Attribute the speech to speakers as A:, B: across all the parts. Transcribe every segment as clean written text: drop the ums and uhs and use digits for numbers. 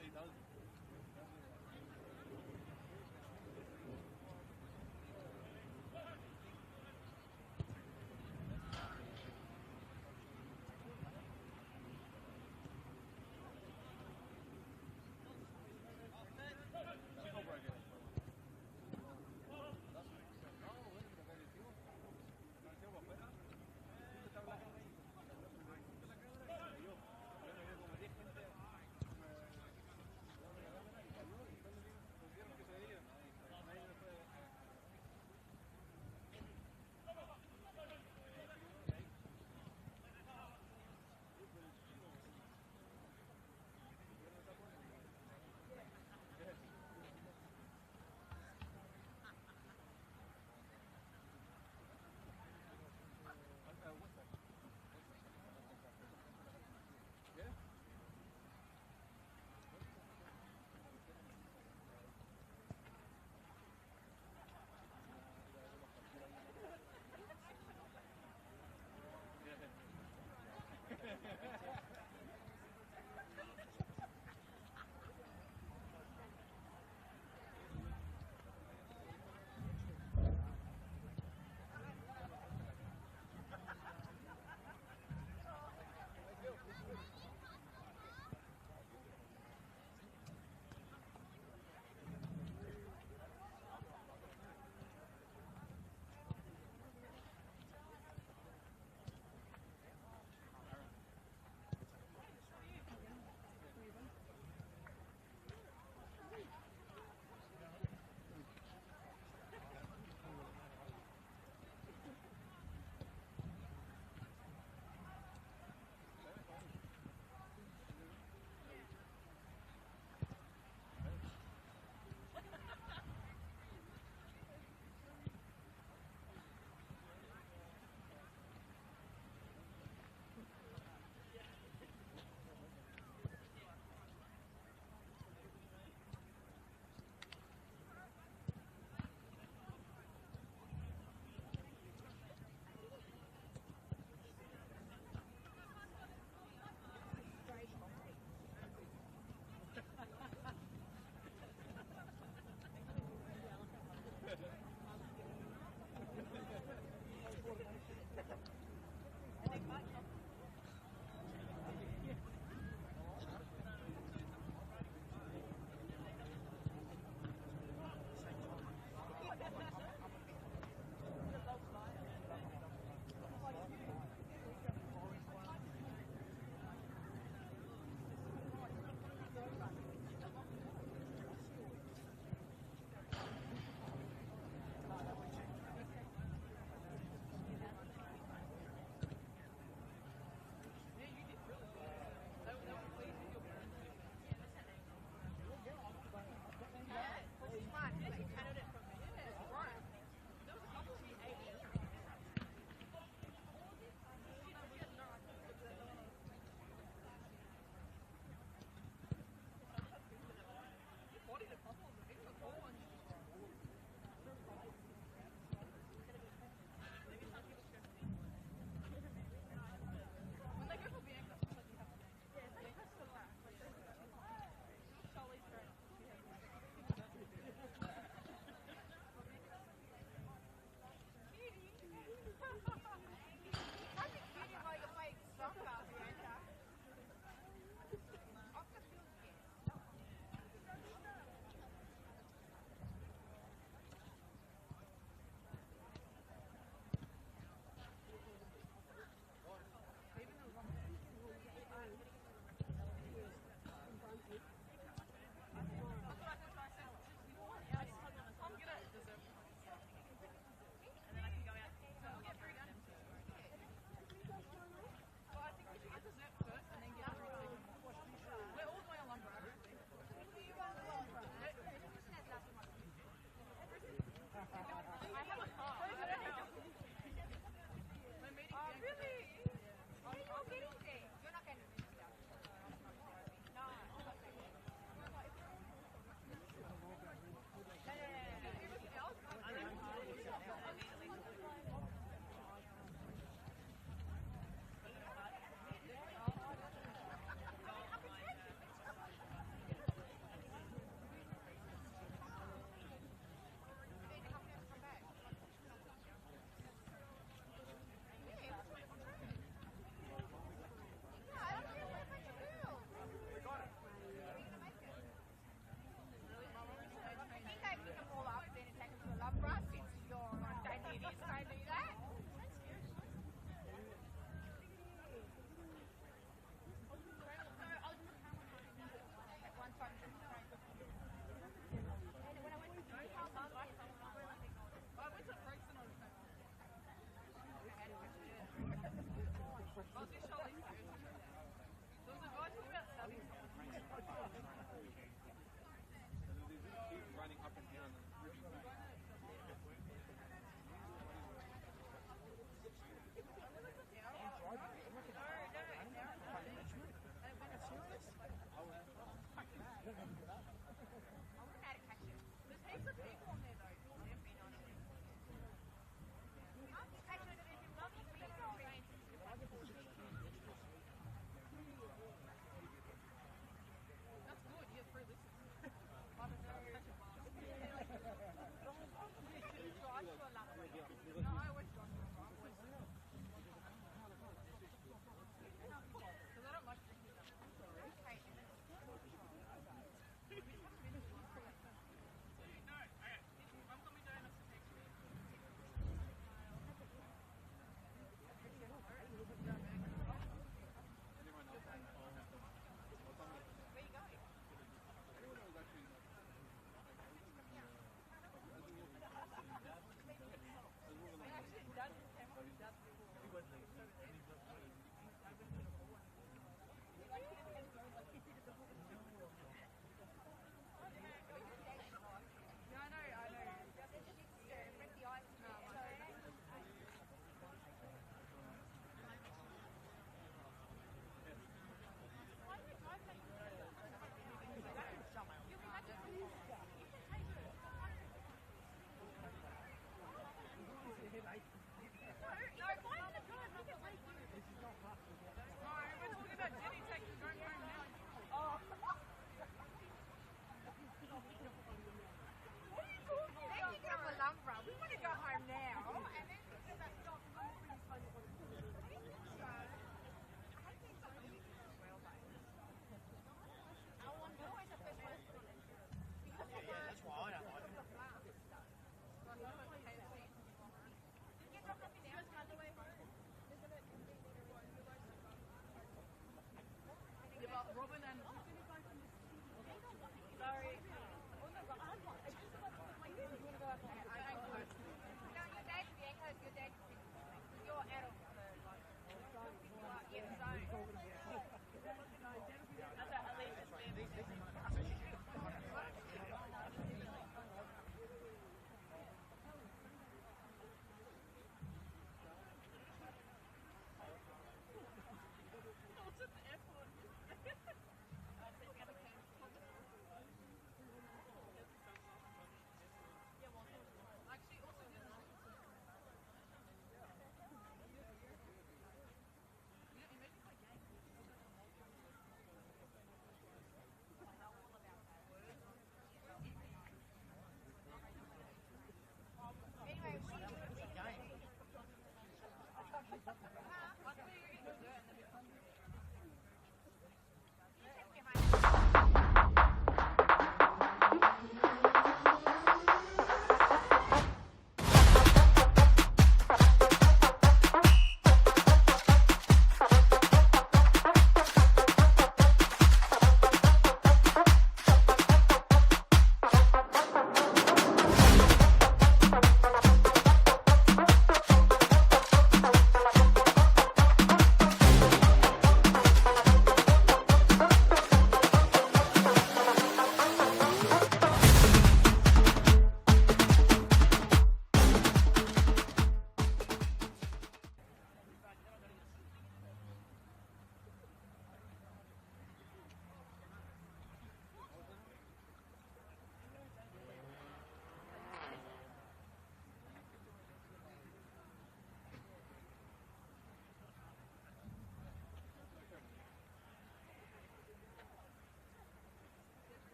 A: He does.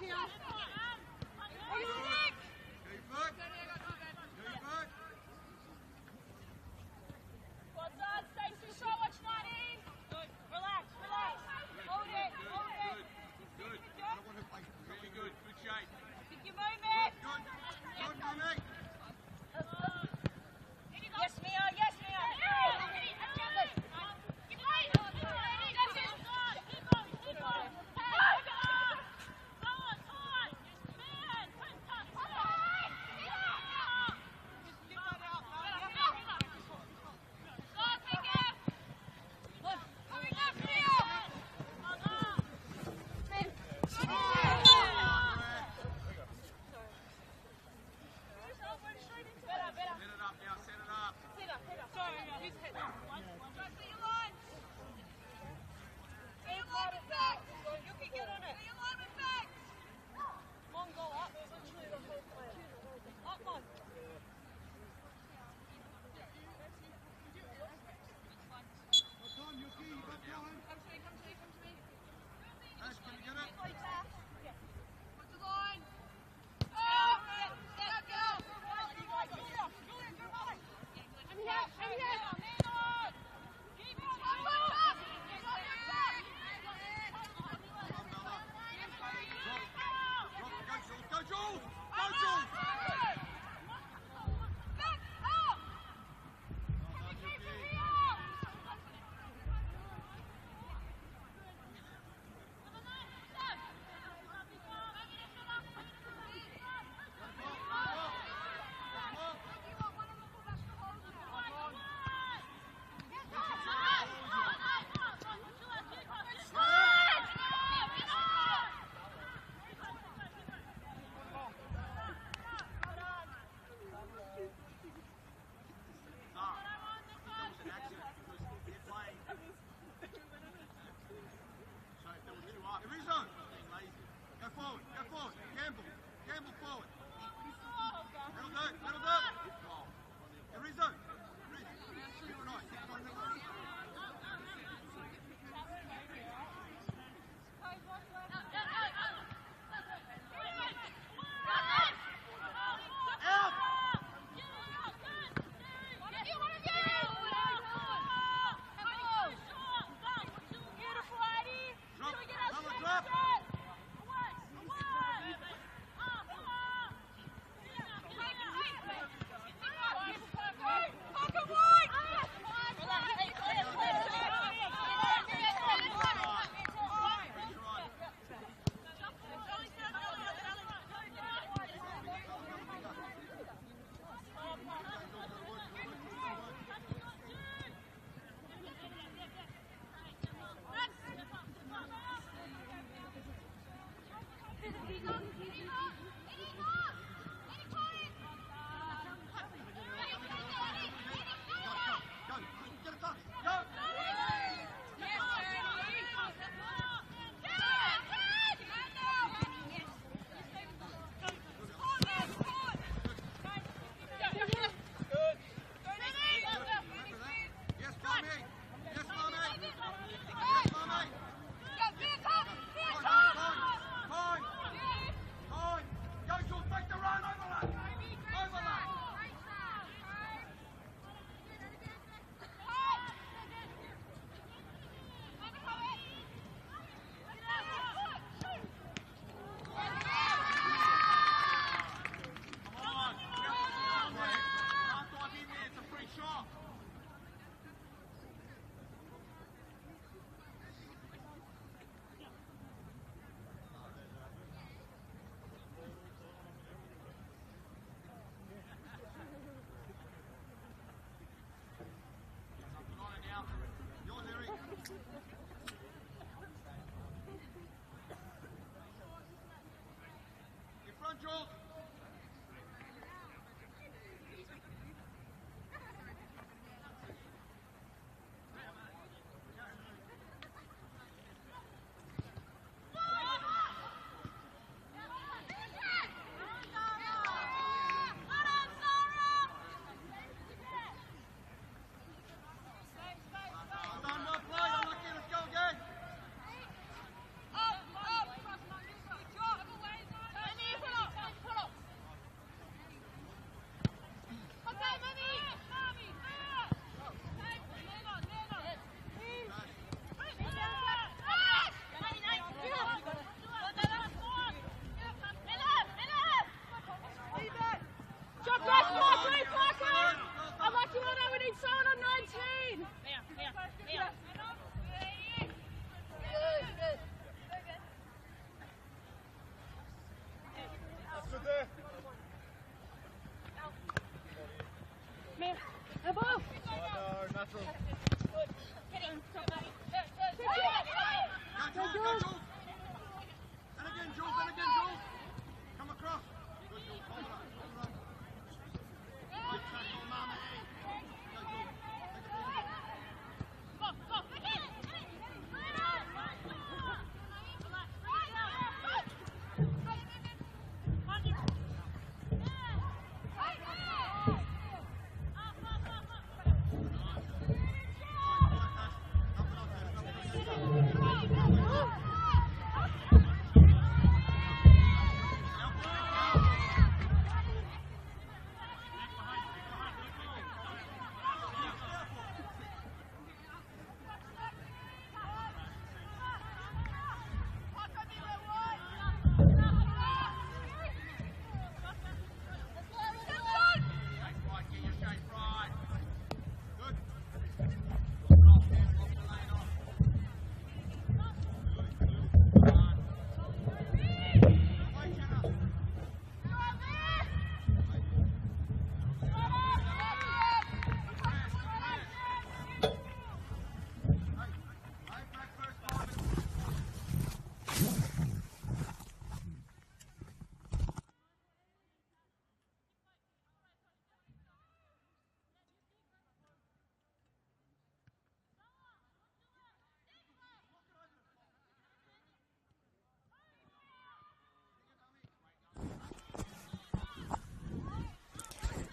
B: Go,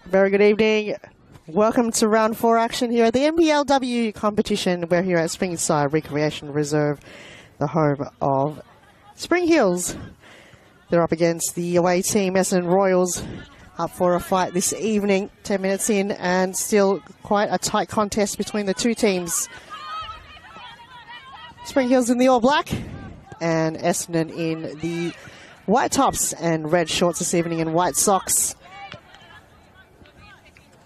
B: Very good evening. Welcome to round 4 action here at the NPLW competition. We're here at Springside Recreation Reserve, the home of Spring Hills. They're up against the away team, Essendon Royals, up for a fight this evening. 10 minutes in and still quite a tight contest between the two teams. Spring Hills in the all black and Essendon in the white tops and red shorts this evening and white socks.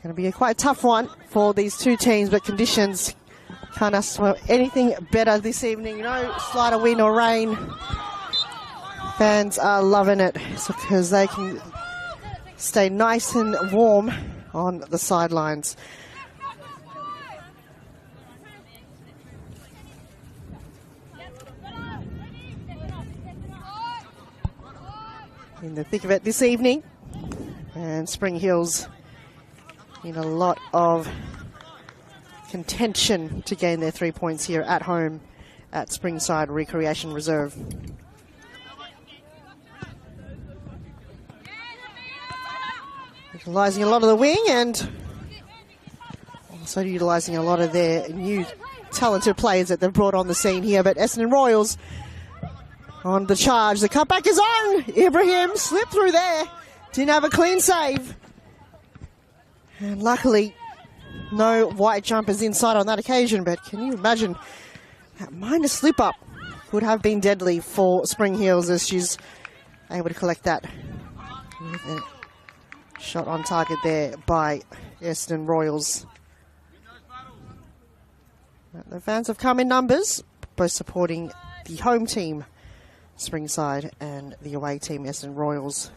B: Going to be a quite tough one for these two teams, but conditions can't ask for anything better this evening. No slight of wind or rain. Fans are loving it because they can stay nice and warm on the sidelines. In the thick of it this evening, and Spring Hills in a lot of contention to gain their 3 points here at home at Springside Recreation Reserve. Utilising a lot of the wing and also utilising a lot of their new talented players that they've brought on the scene here. But Essendon Royals on the charge. The cutback is on. Ibrahim slipped through there. Didn't have a clean save. And luckily, no white jumpers inside on that occasion. But can you imagine that minor slip up would have been deadly for Spring Hills as she's able to collect that. Shot on target there by Essendon Royals. The fans have come in numbers, both supporting the home team, Springside, and the away team, Essendon Royals.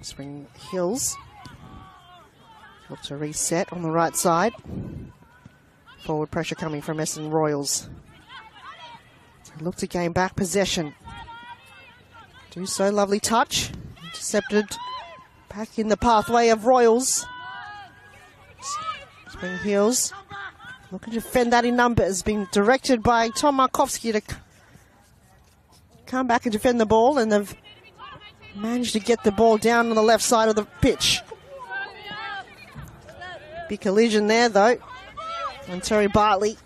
B: Spring Hills look to reset on the right side. Forward pressure coming from Essendon Royals. Look to gain back possession. Do so, lovely touch. Intercepted back in the pathway of Royals. Spring Hills looking to defend that in numbers. Being directed by Tom Markovsky to come back and defend the ball, and they've managed to get the ball down on the left side of the pitch. Big collision there though. And Terry Bartley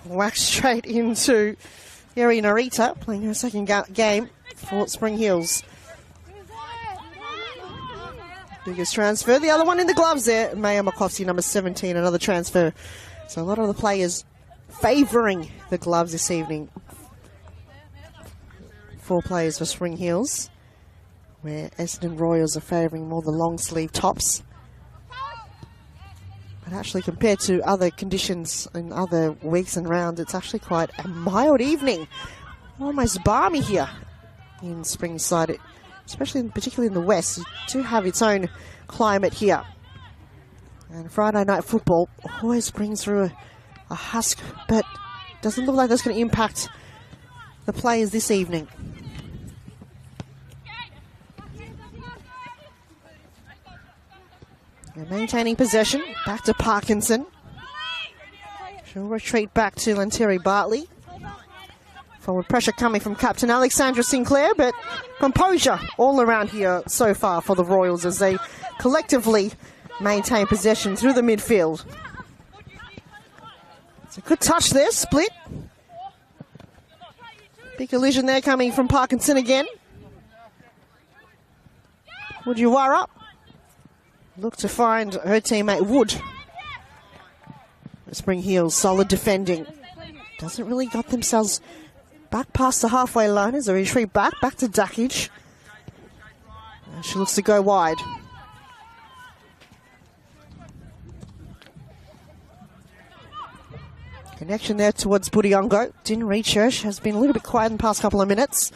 B: whacked straight into Yeri Narita, playing her second game for Spring Hills. Biggest transfer, the other one in the gloves there. Maya Markovsky, number 17, another transfer. So a lot of the players favouring the gloves this evening. 4 players for Spring Hills, where Essendon Royals are favouring more the long sleeve tops. But actually, compared to other conditions in other weeks and rounds, it's actually quite a mild evening. Almost balmy here in Springside, particularly in the west. It do have its own climate here. And Friday night football always brings through a husk, but doesn't look like that's going to impact the players this evening. They're maintaining possession. Back to Parkinson. She'll retreat back to Lanteri Bartley. Forward pressure coming from captain Alexandra Sinclair, but composure all around here so far for the Royals as they collectively maintain possession through the midfield. It's a good touch there, split. Big collision there coming from Parkinson again. Woodjuwara look to find her teammate Wood. Spring Hills, solid defending. Doesn't really got themselves back past the halfway line as they retreat back to Dakic. And she looks to go wide. Connection there towards Byongo. Didn't reach her. She has been a little bit quiet in the past couple of minutes.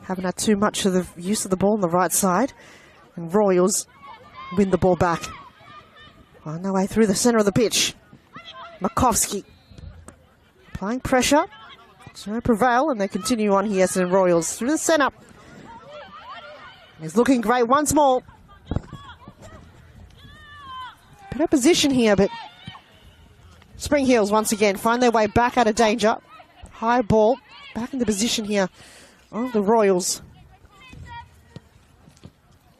B: Haven't had too much of the use of the ball on the right side. And Royals win the ball back. On their way through the centre of the pitch. Markovsky applying pressure. To prevail, and they continue on here, Essendon Royals through the centre. He's looking great once more. Better position here, but Spring Heels once again find their way back out of danger. High ball, back in the position here of the Royals.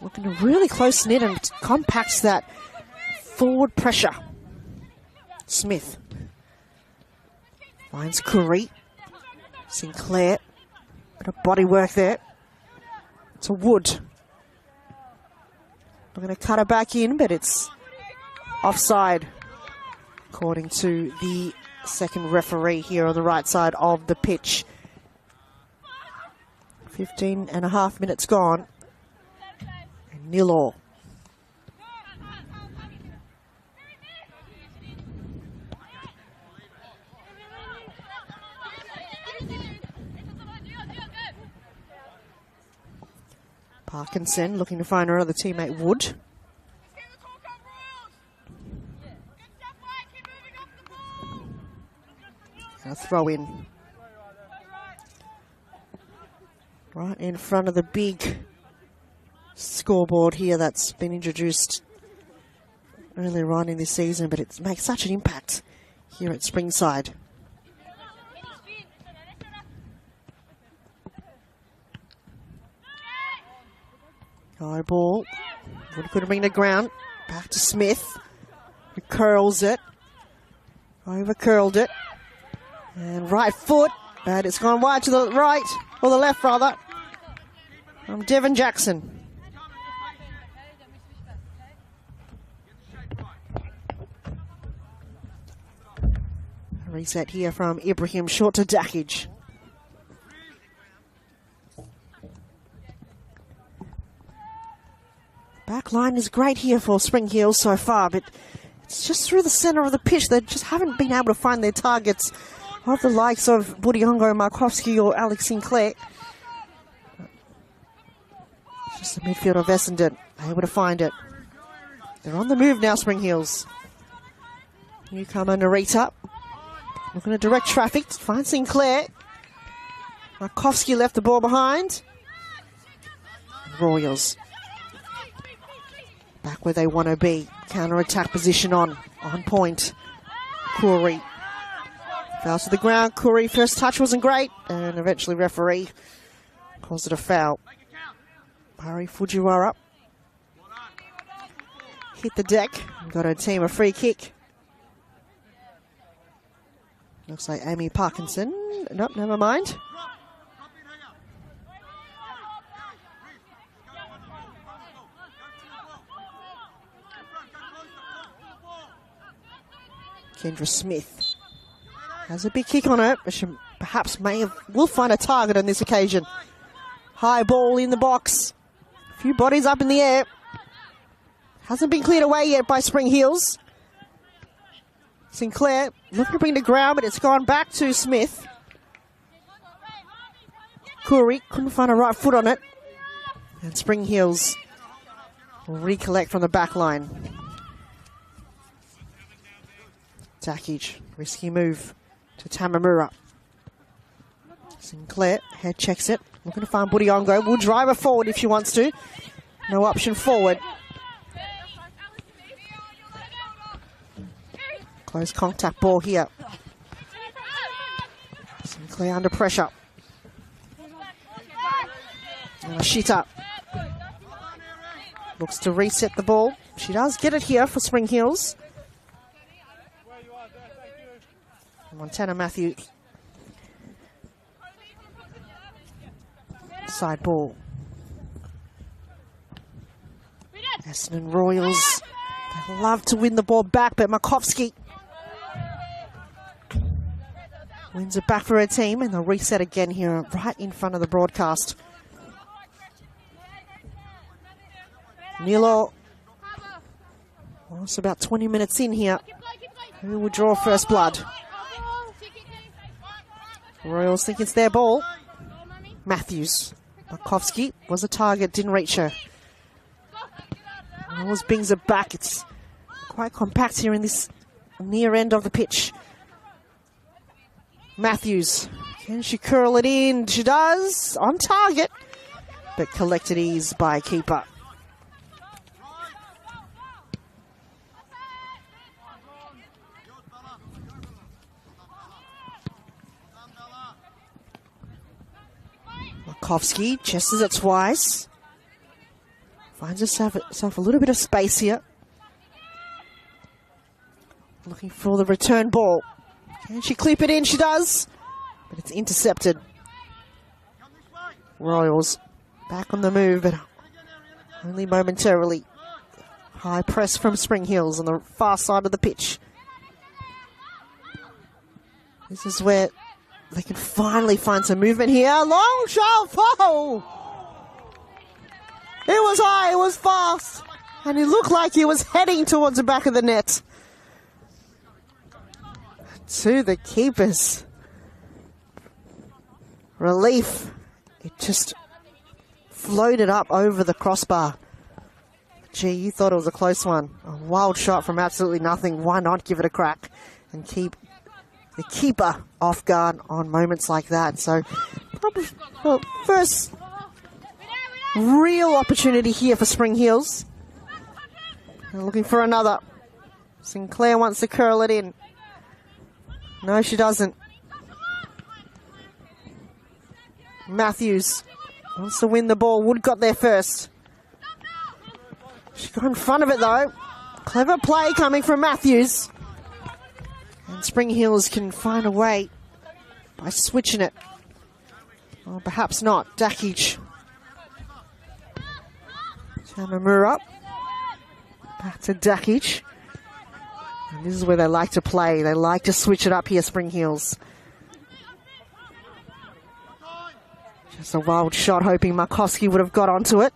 B: Looking to really close knit and compact that forward pressure. Smith finds Curry. Sinclair, bit of body work there. To Wood. I'm going to cut her back in, but it's offside, according to the second referee here on the right side of the pitch. 15.5 minutes gone. And 0-0. Parkinson looking to find her other teammate, Wood. A throw in. Right in front of the big scoreboard here that's been introduced earlier on in this season, but it makes such an impact here at Springside. High ball. Wood couldn't bring the ground. Back to Smith. Who curls it. Over curled it. And right foot. And it's gone wide to the right. Or the left, rather. From Devon Jackson. A reset here from Ibrahim, short to Dakich. Back line is great here for Spring Heels so far, but it's just through the centre of the pitch. They just haven't been able to find their targets of the likes of Byongo, Markovsky or Alex Sinclair. Just the midfield of Essendon, able to find it. They're on the move now, Spring Heels. Newcomer Narita, looking to direct traffic, find Sinclair. Markovsky left the ball behind. Royals. Back where they want to be. Counter-attack position on point. Curry. Foul to the ground. Curry, first touch wasn't great. And eventually referee calls it a foul. Hari Fujiwara. Hit the deck. Got her team a free kick. Looks like Amy Parkinson. Nope, never mind. Kendra Smith has a big kick on her, but she perhaps will find a target on this occasion. High ball in the box. A few bodies up in the air. Hasn't been cleared away yet by Spring Heels. Sinclair looking to bring the ground, but it's gone back to Smith. Curry couldn't find a right foot on it. And Spring Heels will recollect from the back line. Dakich, risky move to Tamamura. Sinclair, head checks it. Looking to find Byongo. Will drive her forward if she wants to. No option forward. Close contact ball here. Sinclair under pressure. And a shit up. Looks to reset the ball. She does get it here for Spring Heels. Montana Matthews. Side ball. Essendon Royals. They love to win the ball back, but Markovsky wins it back for her team, and they'll reset again here right in front of the broadcast. Nilo. Well, it's about 20 minutes in here. Who will draw first blood? Royals think it's their ball. Matthews. Markovsky was a target, didn't reach her. Royals brings it back. It's quite compact here in this near end of the pitch. Matthews. Can she curl it in? She does. On target. But collected ease by keeper. Markovsky chests it twice. Finds herself a little bit of space here. Looking for the return ball. Can she clip it in? She does. But it's intercepted. Royals back on the move, but only momentarily. High press from Spring Hills on the far side of the pitch. This is where they can finally find some movement here. Long shot. Oh! It was high, it was fast. And it looked like he was heading towards the back of the net. To the keepers. Relief. It just floated up over the crossbar. Gee, you thought it was a close one. A wild shot from absolutely nothing. Why not give it a crack and keep the keeper off guard on moments like that? So, probably, well, first real opportunity here for Spring Hills. They're looking for another. Sinclair wants to curl it in. No, she doesn't. Matthews wants to win the ball. Wood got there first. She got in front of it though. Clever play coming from Matthews. And Spring Hills can find a way by switching it. Or perhaps not. Dakic. Tamamura. Back to Dakic. And this is where they like to play. They like to switch it up here, Spring Hills. Just a wild shot, hoping Markovsky would have got onto it.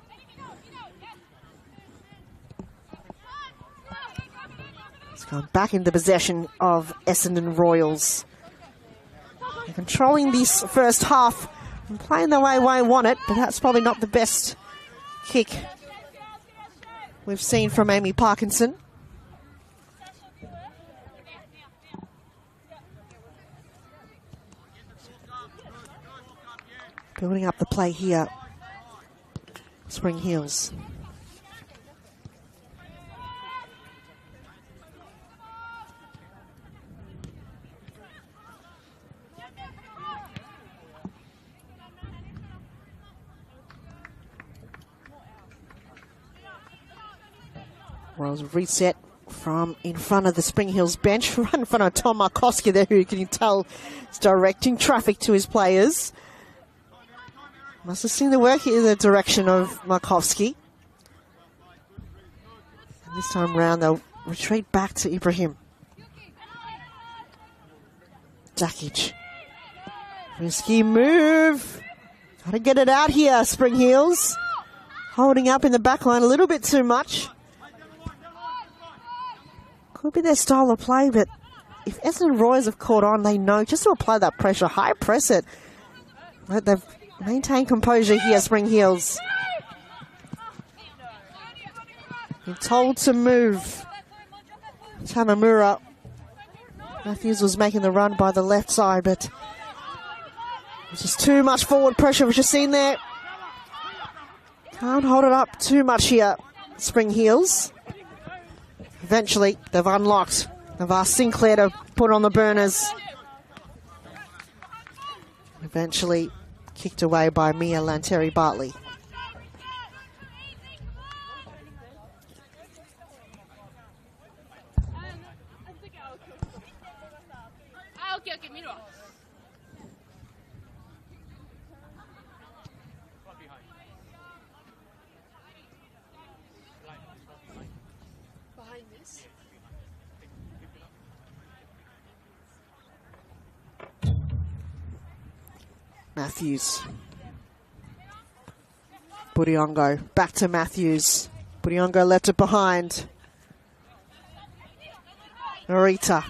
B: It's gone back into possession of Essendon Royals. They're controlling this first half and playing the way they want it, but that's probably not the best kick we've seen from Amy Parkinson. Building up the play here, Spring Hills. Royals reset from in front of the Spring Hills bench, right in front of Tom Markovsky there, who you can tell is directing traffic to his players. Must have seen the work in the direction of Markovsky. And this time round, they'll retreat back to Ibrahim. Dakic. Risky move. Gotta get it out here, Spring Hills. Holding up in the back line a little bit too much. Could be their style of play, but if Essendon Royals have caught on, they know just to apply that pressure, high press it. They've maintained composure here, Spring Hills. You're told to move. Tamamura. Matthews was making the run by the left side, but there's just too much forward pressure, which you've seen there. Can't hold it up too much here, Spring Hills. Eventually, they've unlocked. They've asked Sinclair to put on the burners. Eventually kicked away by Mia Lanteri-Bartley. Matthews. Byongo back to Matthews. Byongo left it behind. Narita.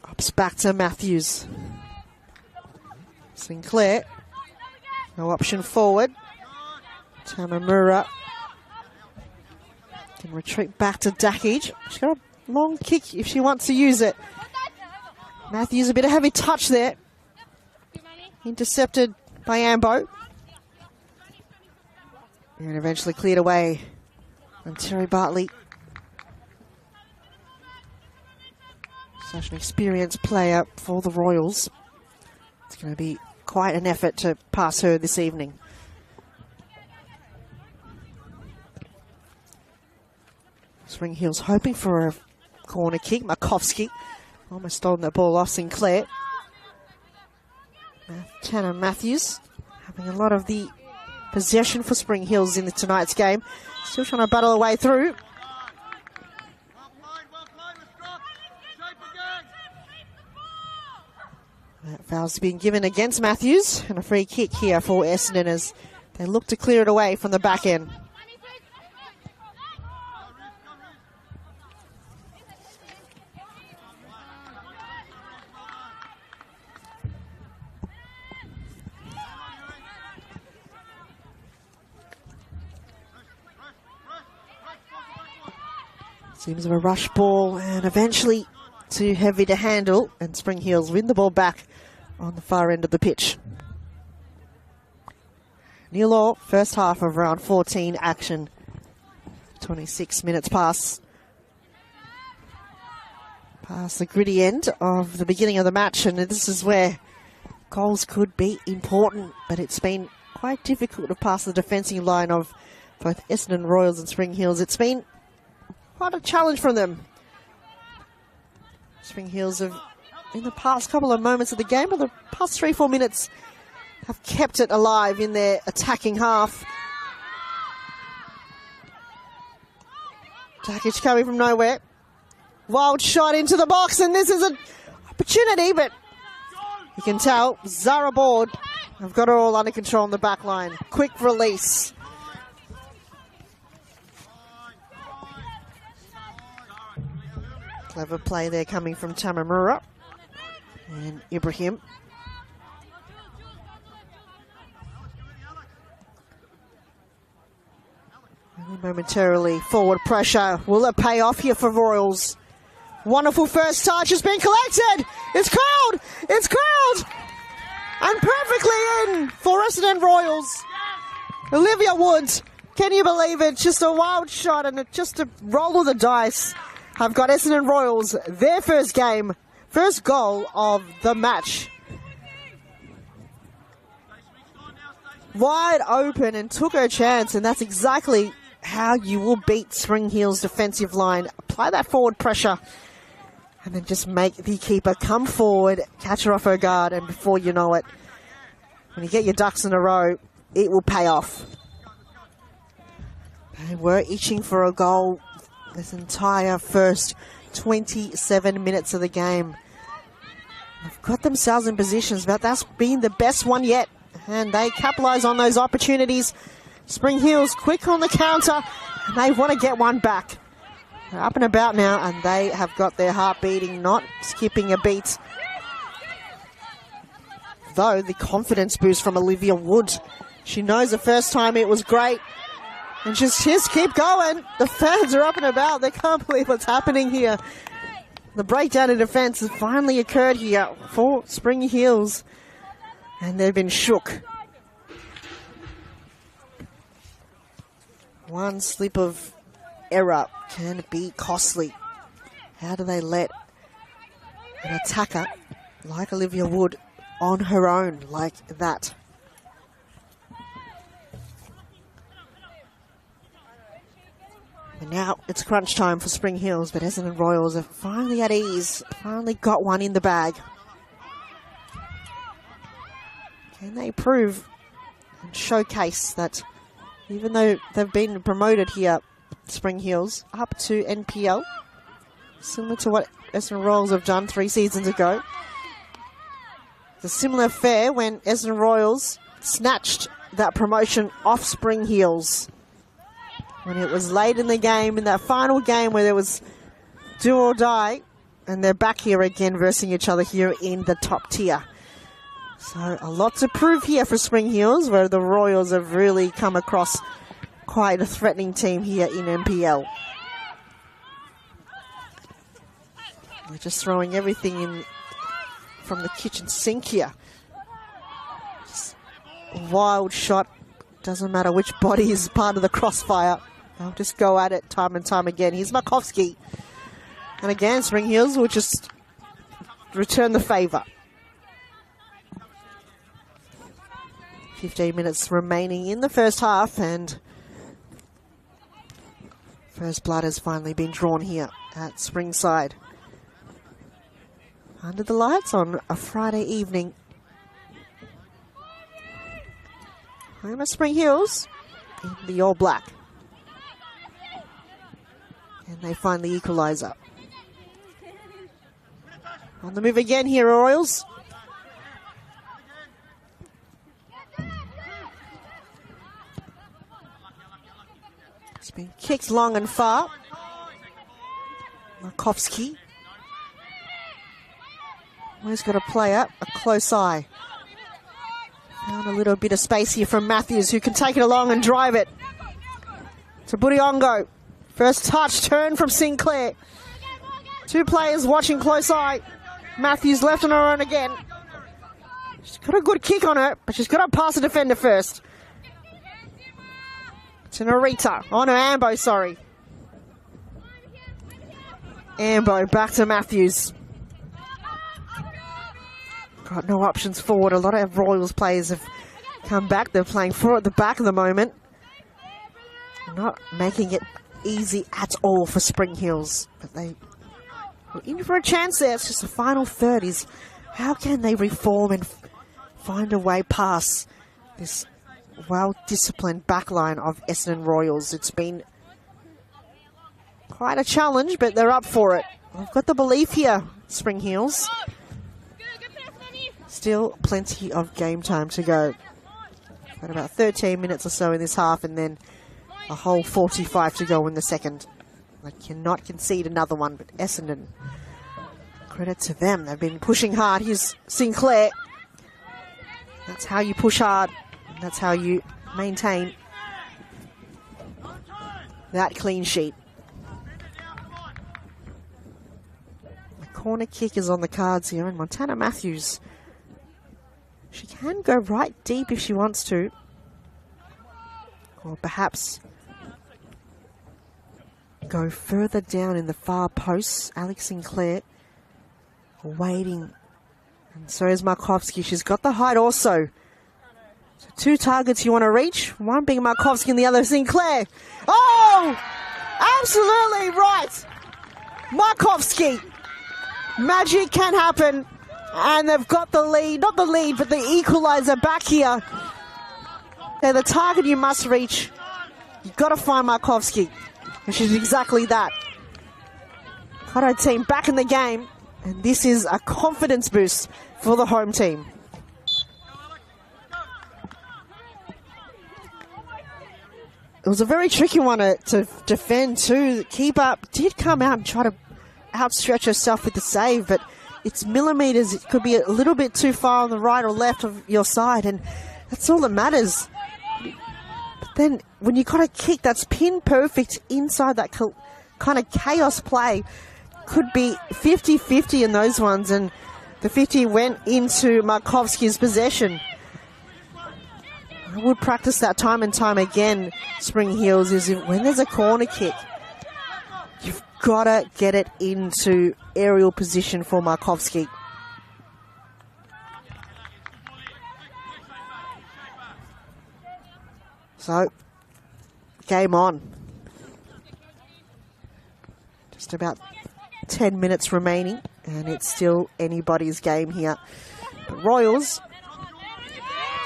B: Ups back to Matthews. Sinclair. No option forward. Tamamura can retreat back to Dakic. She's got a long kick if she wants to use it. Matthews, a bit of heavy touch there. Intercepted by Ambo. And eventually cleared away from Terry-Bartley. Such an experienced player for the Royals. It's going to be quite an effort to pass her this evening. Spring Hills hoping for a corner kick. Markovsky almost stolen that ball off Sinclair. Tanner Matthews having a lot of the possession for Spring Hills in tonight's game. Still trying to battle her way through. That foul's been given against Matthews, and a free kick here for Essendon as they look to clear it away from the back end. Seems of a rush ball and eventually too heavy to handle, and Spring Hills win the ball back on the far end of the pitch. 0-0, first half of round 14 action. 26 minutes past the gritty end of the beginning of the match, and this is where goals could be important, but it's been quite difficult to pass the defensive line of both Essendon Royals and Spring Hills. It's been quite a challenge from them. Spring Hills have, in the past couple of moments of the game, or the past 3-4 minutes, have kept it alive in their attacking half. Jakic coming from nowhere. Wild shot into the box, and this is an opportunity, but you can tell Zara Board have got it all under control on the back line. Quick release. Clever play there coming from Tamamura and Ibrahim. Momentarily forward pressure. Will it pay off here for Royals? Wonderful first touch has been collected. It's curled. It's curled. And perfectly in for Essendon Royals. Olivia Woods. Can you believe it? Just a wild shot and just a roll of the dice. Have got Essendon Royals their first game, first goal of the match. Wide open and took her chance, and that's exactly how you will beat Spring Hills' defensive line. Apply that forward pressure and then just make the keeper come forward, catch her off her guard, and before you know it, when you get your ducks in a row, it will pay off. They were itching for a goal this entire first 27 minutes of the game. They've got themselves in positions, but that's been the best one yet. And they capitalise on those opportunities. Spring Hills quick on the counter, and they want to get one back. They're up and about now, and they have got their heart beating, not skipping a beat. Though the confidence boost from Olivia Wood. She knows the first time it was great. And just keep going. The fans are up and about. They can't believe what's happening here. The breakdown in defence has finally occurred here for Spring Hills. And they've been shook. One slip of error can be costly. How do they let an attacker like Olivia Wood on her own like that? And now it's crunch time for Spring Hills, but Essendon Royals are finally at ease, finally got one in the bag. Can they prove and showcase that even though they've been promoted here, Spring Hills, up to NPL, similar to what Essendon Royals have done 3 seasons ago. It's a similar affair when Essendon Royals snatched that promotion off Spring Hills. When it was late in the game, in that final game where there was do or die, and they're back here again versing each other here in the top tier. So a lot to prove here for Spring Hills, where the Royals have really come across quite a threatening team here in NPL. They're just throwing everything in from the kitchen sink here. Just a wild shot. Doesn't matter which body is part of the crossfire. They'll just go at it time and time again. Here's Markovsky. And again, Spring Hills will just return the favour. 15 minutes remaining in the first half, and first blood has finally been drawn here at Springside. Under the lights on a Friday evening. Home of Spring Hills in the all black. And they find the equaliser. On the move again here, Royals. It's been kicked long and far. Markovsky. Always got a player, a close eye. Found a little bit of space here from Matthews, who can take it along and drive it to Byongo. First touch, turn from Sinclair. Two players watching close eye. Matthews left on her own again. She's got a good kick on her, but she's got to pass the defender first. To Narita. Oh no, Ambo, sorry. Ambo back to Matthews. Got no options forward. A lot of Royals players have come back. They're playing four at the back at the moment. Not making it easy at all for Spring Hills. But they were in for a chance there. It's just the final third is how can they reform and find a way past this well-disciplined backline of Essendon Royals. It's been quite a challenge, but they're up for it. I've got the belief here, Spring Hills. Still plenty of game time to go. Got about 13 minutes or so in this half, and then a whole 45 to go in the second. I cannot concede another one, but Essendon, credit to them. They've been pushing hard. Here's Sinclair. That's how you push hard. That's how you maintain that clean sheet. The corner kick is on the cards here, and Montana Matthews, she can go right deep if she wants to. Or perhaps go further down in the far posts. Alex Sinclair waiting. And so is Markovsky. She's got the height also. So two targets you want to reach. One being Markovsky and the other Sinclair. Oh! Absolutely right! Markovsky. Magic can happen. And they've got the lead. Not the lead, but the equaliser back here. They're the target you must reach. You've got to find Markovsky. And she's exactly that. Got her team back in the game. And this is a confidence boost for the home team. It was a very tricky one to defend too. The keeper did come out and try to outstretch herself with the save, but it's millimeters. It could be a little bit too far on the right or left of your side, and that's all that matters. But then when you got a kick that's pin perfect inside that kind of chaos play, could be 50-50 in those ones, and the 50 went into Markovsky's possession. I would practice that time and time again, Spring Hills, is when there's a corner kick, you've got to get it into aerial position for Markovsky. So, game on. Just about 10 minutes remaining, and it's still anybody's game here. But Royals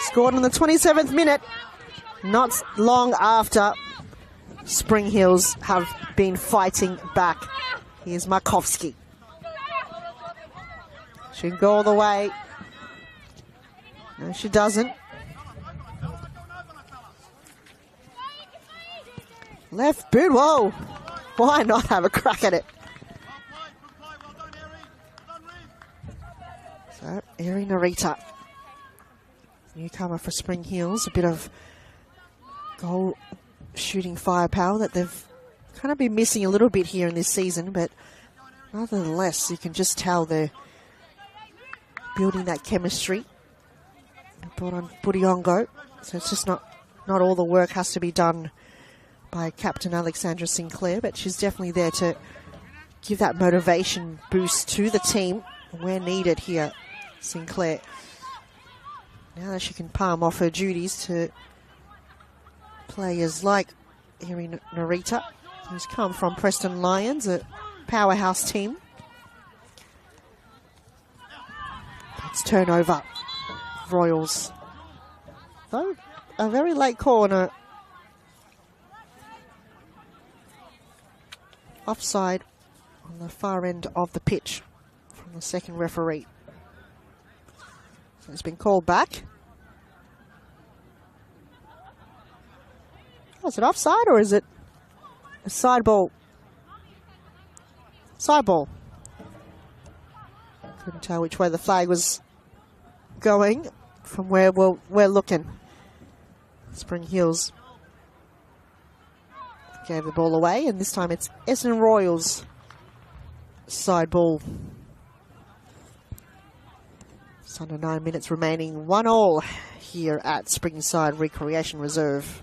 B: scored in the 27th minute, not long after Spring Hills have been fighting back. Here's Markovsky. She can go all the way. No, she doesn't. Left boot, whoa! Why not have a crack at it? So, Eri Narita, newcomer for Spring Hills, a bit of goal shooting firepower that they've kind of been missing a little bit here in this season, but nonetheless, you can just tell they're building that chemistry. They brought on Byongo, so it's just not all the work has to be done by Captain Alexandra Sinclair, but she's definitely there to give that motivation boost to the team where needed here, Sinclair. Now that she can palm off her duties to players like Iri Narita, who's come from Preston Lions, a powerhouse team. It's turnover. Royals. Though, a very late call on a offside on the far end of the pitch from the second referee. So it's been called back. Oh, is it offside or is it a side ball? Side ball. Couldn't tell which way the flag was going from where we're looking. Spring Hills gave the ball away, and this time it's Essendon Royals side ball. It's under 9 minutes remaining, 1-1 here at Springside Recreation Reserve.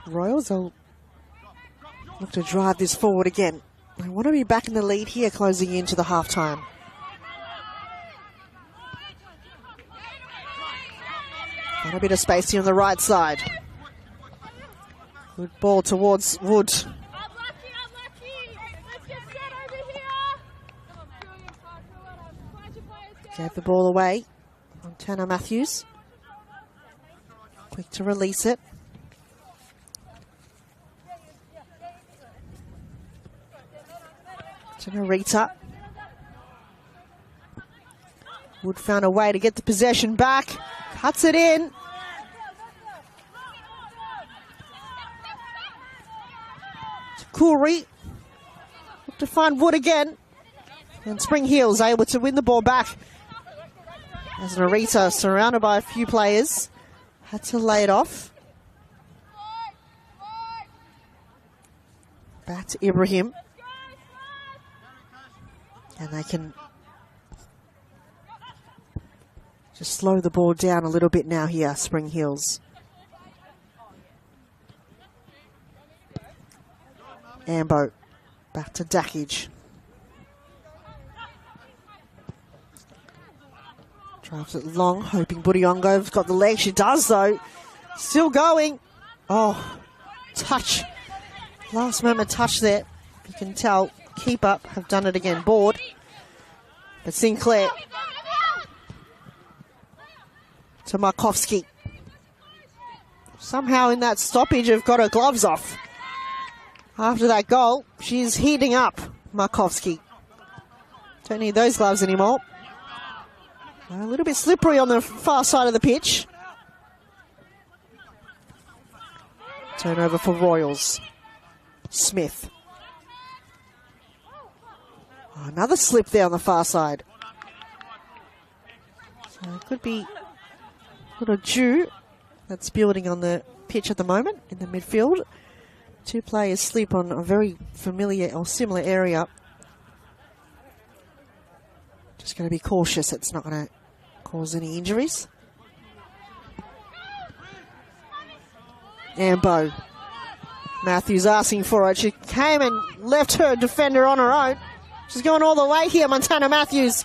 B: Royals will look to drive this forward again. They want to be back in the lead here, closing into the half-time. Got a bit of space here on the right side. Good ball towards Wood. Gave the ball away. Montana Matthews. Quick to release it. To Narita. Wood found a way to get the possession back. Cuts it in. To Cooley. Look to find Wood again. And Spring Hills able to win the ball back. As Narita, surrounded by a few players, had to lay it off. Back to Ibrahim. And they can just slow the ball down a little bit now here, Spring Hills. Ambo, back to Dakage. Drives it long, hoping Byongo's got the leg. She does, though. Still going. Oh, touch. Last moment touch there. You can tell keep up have done it again. Board. But Sinclair to Markovski. Somehow in that stoppage have got her gloves off. After that goal, she's heating up, Markovski. Don't need those gloves anymore. A little bit slippery on the far side of the pitch. Turnover for Royals. Smith. Oh, another slip there on the far side. So it could be a little dew that's building on the pitch at the moment in the midfield. Two players slip on a very familiar or similar area. Just going to be cautious. It's not going to cause any injuries. Ambo. Matthews asking for it. She came and left her defender on her own. She's going all the way here, Montana Matthews.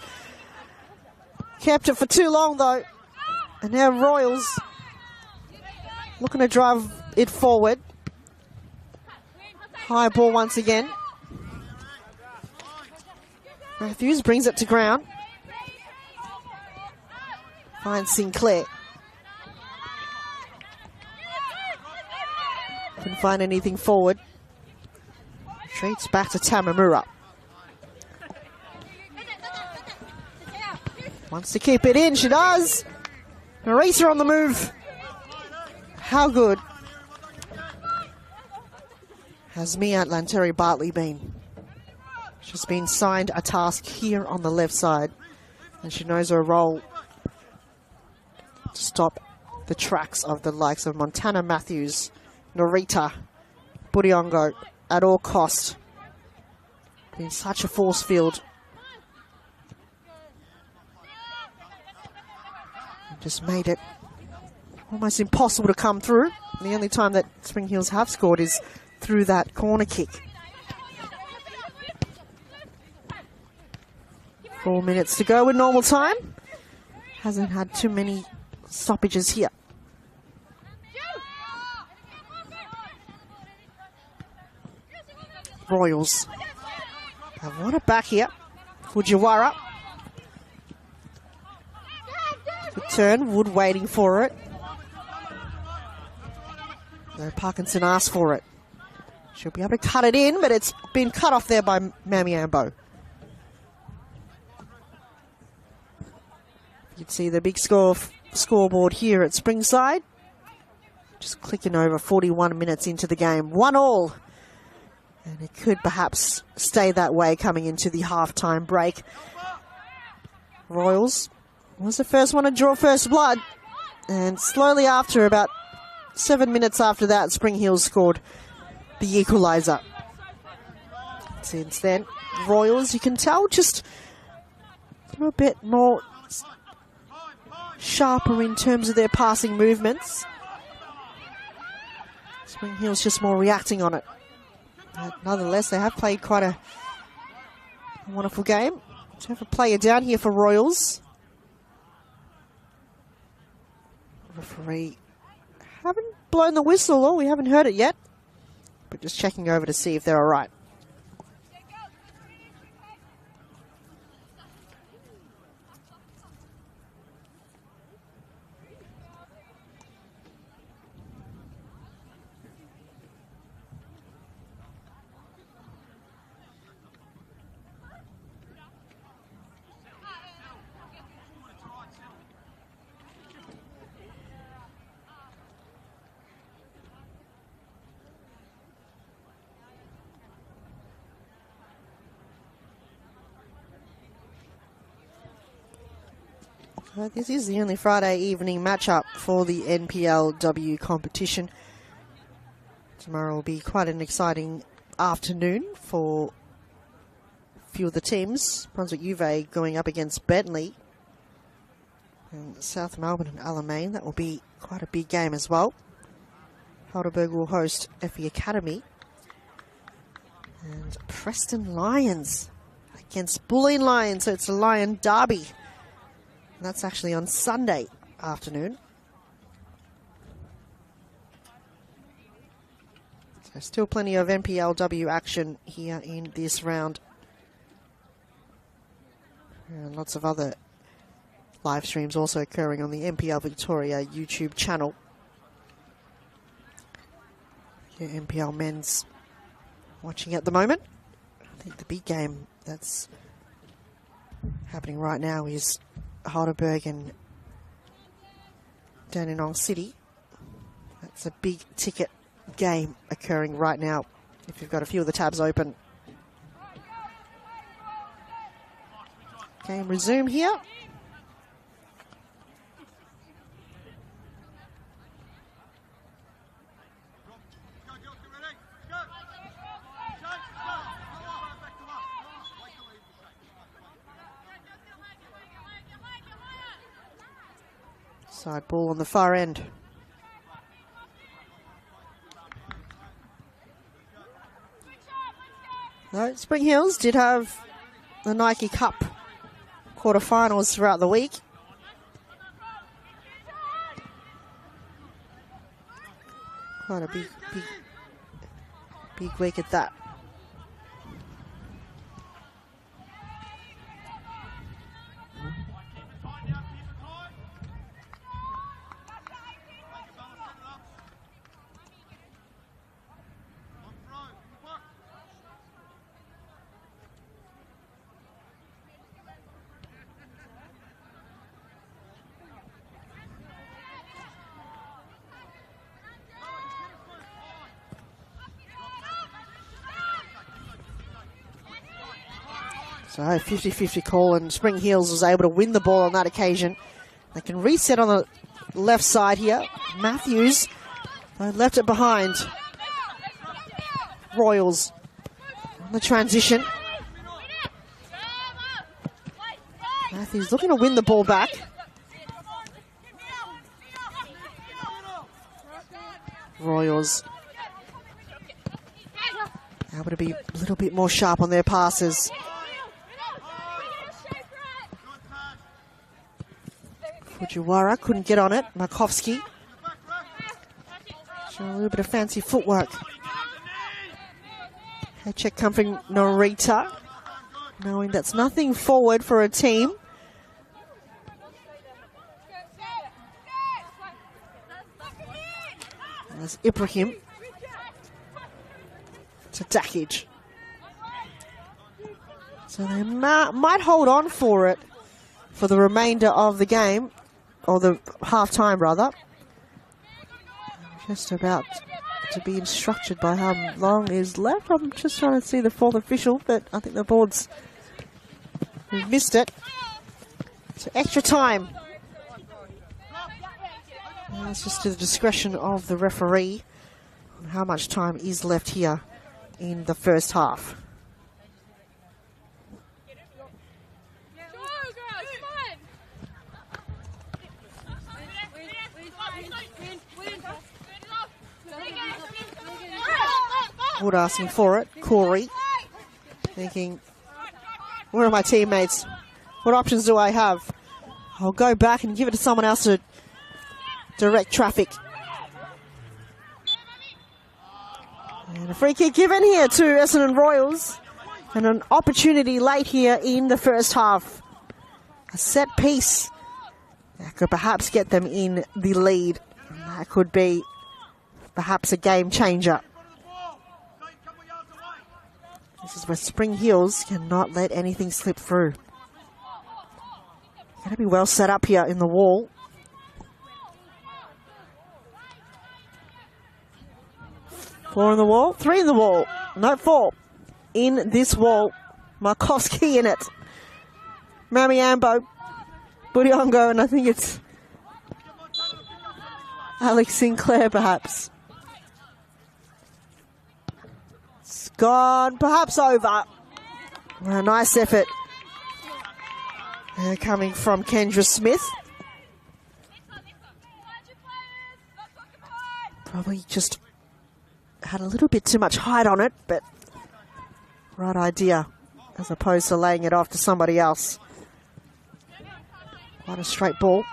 B: Kept it for too long, though. And now Royals looking to drive it forward. High ball once again. Matthews brings it to ground. Finds Sinclair. Couldn't find anything forward. Treats back to Tamamura. Wants to keep it in, she does. Narita on the move. How good has Mia Lanteri Bartley been? She's been signed a task here on the left side, and she knows her role to stop the tracks of the likes of Montana Matthews, Narita, Byongo at all costs. Been such a force field. Just made it almost impossible to come through. The only time that Spring Hills have scored is through that corner kick. 4 minutes to go with normal time. Hasn't had too many stoppages here. Royals have won it back here. Fujiwara. Good turn. Wood waiting for it. No, Parkinson asked for it. She'll be able to cut it in, but it's been cut off there by Mamiambo. You can see the big scoreboard here at Springside. Just clicking over 41 minutes into the game. 1-1. And it could perhaps stay that way coming into the halftime break. Royals was the first one to draw first blood. And slowly after, about 7 minutes after that, Spring Hills scored the equaliser. Since then, Royals, you can tell, just a bit more sharper in terms of their passing movements. Spring Hills just more reacting on it. But nonetheless, they have played quite a wonderful game. To have a player down here for Royals. Referee haven't blown the whistle, or we haven't heard it yet. But just checking over to see if they're all right. This is the only Friday evening matchup for the NPLW competition. Tomorrow will be quite an exciting afternoon for a few of the teams. Brunswick UVA going up against Bentley. And South Melbourne and Alamein. That will be quite a big game as well. Heidelberg will host FE Academy. And Preston Lions against Bulleen Lions. So it's a Lion derby. And that's actually on Sunday afternoon. So still plenty of NPLW action here in this round. And lots of other live streams also occurring on the NPL Victoria YouTube channel. Yeah, NPL men's watching at the moment. I think the big game that's happening right now is Heidelberg and Dandenong City. That's a big ticket game occurring right now if you've got a few of the tabs open. Game resume here. Side ball on the far end. No, Spring Hills did have the Nike Cup quarterfinals throughout the week. Quite a big week at that. So 50-50 call, and Spring Hills was able to win the ball on that occasion. They can reset on the left side here. Matthews left it behind. Royals on the transition. Matthews looking to win the ball back. Royals able to be a little bit more sharp on their passes. Fujiwara couldn't get on it. Markovsky showing a little bit of fancy footwork. Head check coming from Norita, knowing that's nothing forward for a team. As Ibrahim to Dakic. So they might hold on for it for the remainder of the game, or the half-time rather. Just about to be instructed by how long is left. I'm just trying to see the fourth official, but I think the board's missed it. So extra time. It's just to the discretion of the referee on how much time is left here in the first half. Wood asking for it. Corey thinking, where are my teammates? What options do I have? I'll go back and give it to someone else to direct traffic. And a free kick given here to Essendon Royals. And an opportunity late here in the first half. A set piece that could perhaps get them in the lead. And that could be perhaps a game changer. This is where Spring Hills cannot let anything slip through. Got to be well set up here in the wall. Four in the wall, three in the wall. No, four in this wall. Markovsky in it. Mamiambo, Byongo, and I think it's Alex Sinclair perhaps. It's gone, perhaps over. A nice effort. Coming from Kendra Smith. Probably just had a little bit too much height on it, but right idea as opposed to laying it off to somebody else. Quite a straight ball.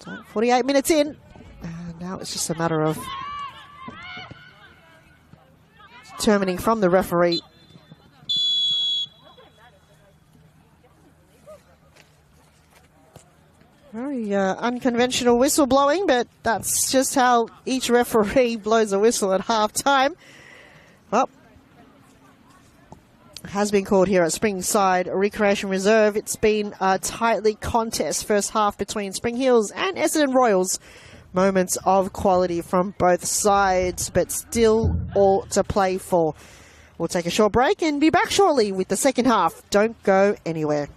B: So 48 minutes in, and now it's just a matter of determining from the referee very unconventional whistle blowing, but that's just how each referee blows a whistle at half-time. Well, it has been called here at Springside Recreation Reserve. It's been a tightly contest first half between Spring Hills and Essendon Royals. Moments of quality from both sides, but still all to play for. We'll take a short break and be back shortly with the second half. Don't go anywhere.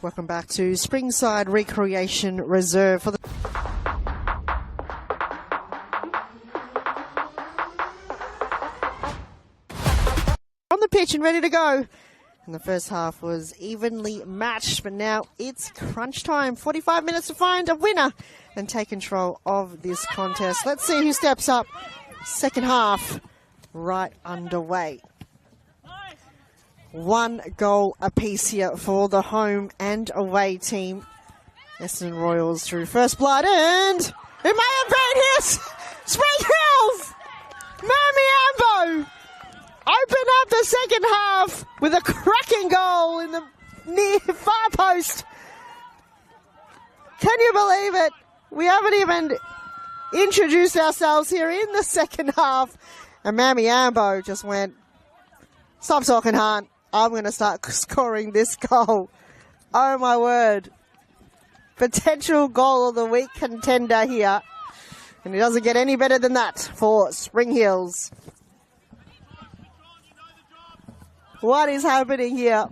B: Welcome back to Springside Recreation Reserve for the on the pitch and ready to go. And the first half was evenly matched, but now it's crunch time. 45 minutes to find a winner and take control of this contest. Let's see who steps up. Second half right underway. 1 goal apiece here for the home and away team. Essendon Royals through first blood, and it may have been his Spring Hills! Byongo open up the second half with a cracking goal in the near far post. Can you believe it? We haven't even introduced ourselves here in the second half. And Byongo just went, stop talking, Hunt. I'm going to start scoring this goal. Oh, my word. Potential goal of the week contender here. And it doesn't get any better than that for Spring Hills. What is happening here?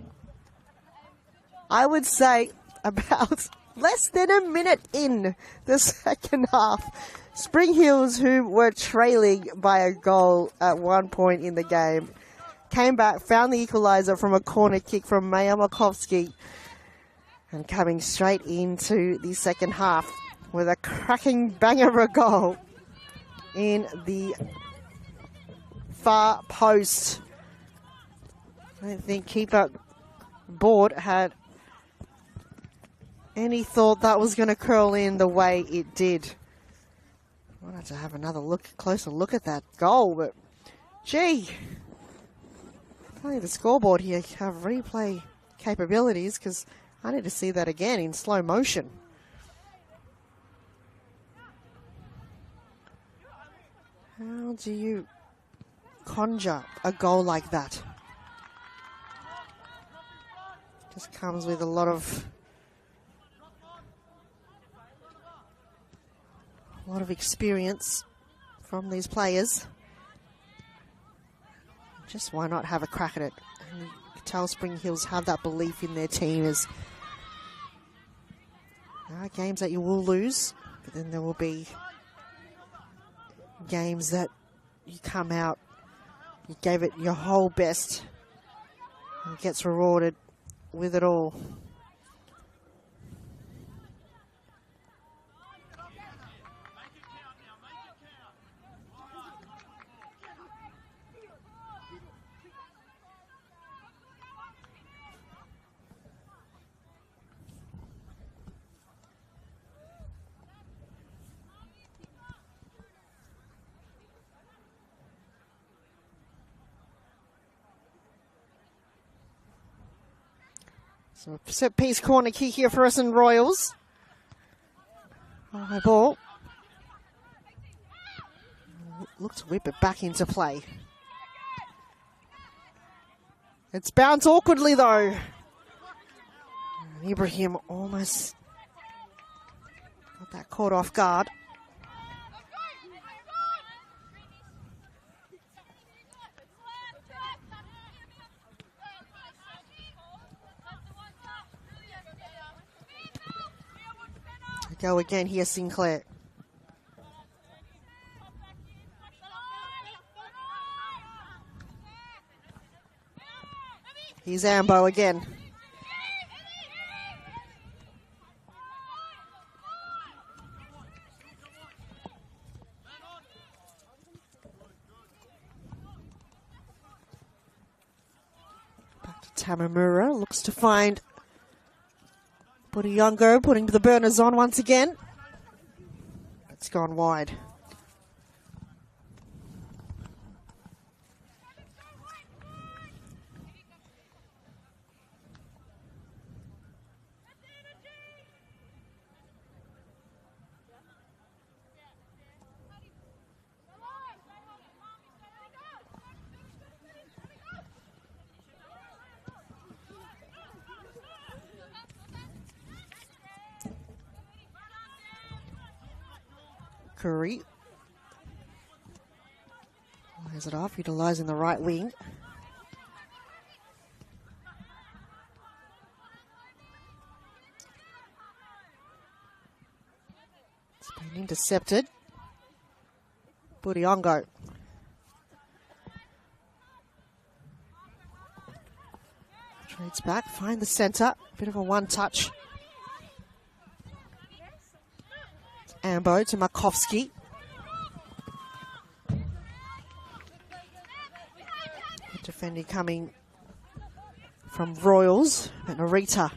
B: I would say about less than a minute in the second half. Spring Hills, who were trailing by a goal at one point in the game, came back, found the equalizer from a corner kick from Mayakovsky, and coming straight into the second half with a cracking banger of a goal in the far post. I don't think keeper Board had any thought that was going to curl in the way it did. I wanted to have another closer look at that goal, but gee, I think the scoreboard here have replay capabilities, because I need to see that again in slow motion. How do you conjure a goal like that? Just comes with a lot of experience from these players. Just why not have a crack at it? And you can tell Spring Hills have that belief in their team. As there are games that you will lose, but then there will be games that you come out, you gave it your whole best, and it gets rewarded with it all. So set piece corner kick here for Essendon Royals. High ball. Look to whip it back into play. It's bounced awkwardly though. And Ibrahim almost got that caught off guard. Go again here, Sinclair. Here's Ambo again. Back to Tamamura, looks to find Byongo, putting the burners on once again. It's gone wide. Curry lays it off, utilising the right wing. Intercepted. Byongo. Trades back, find the centre. Bit of a one-touch. Ambo to Markovski. Defending coming from Royals. And Narita.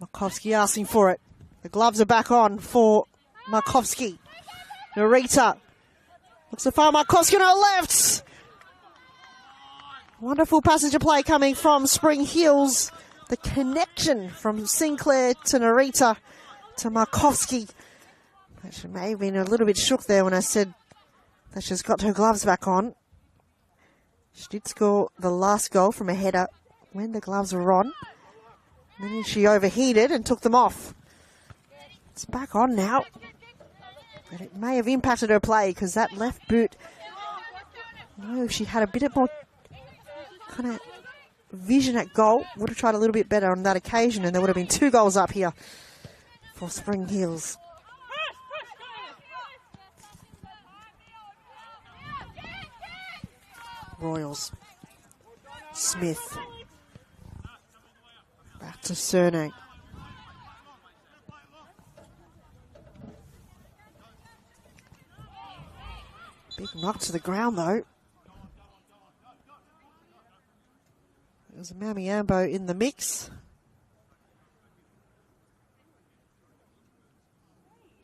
B: Markovski asking for it. The gloves are back on for Markovski. Narita looks to find Markovski on her left. Wonderful passage of play coming from Spring Hills. The connection from Sinclair to Narita to Markovski. She may have been a little bit shook there when I said that she's got her gloves back on. She did score the last goal from a header when the gloves were on. And then she overheated and took them off. It's back on now. But it may have impacted her play because that left boot, no, she had a bit more kind of vision at goal. Would have tried a little bit better on that occasion and there would have been 2 goals up here for Spring Hills. Royals. Smith. Back to Cerne. Big knock to the ground though. There's a Byongo in the mix.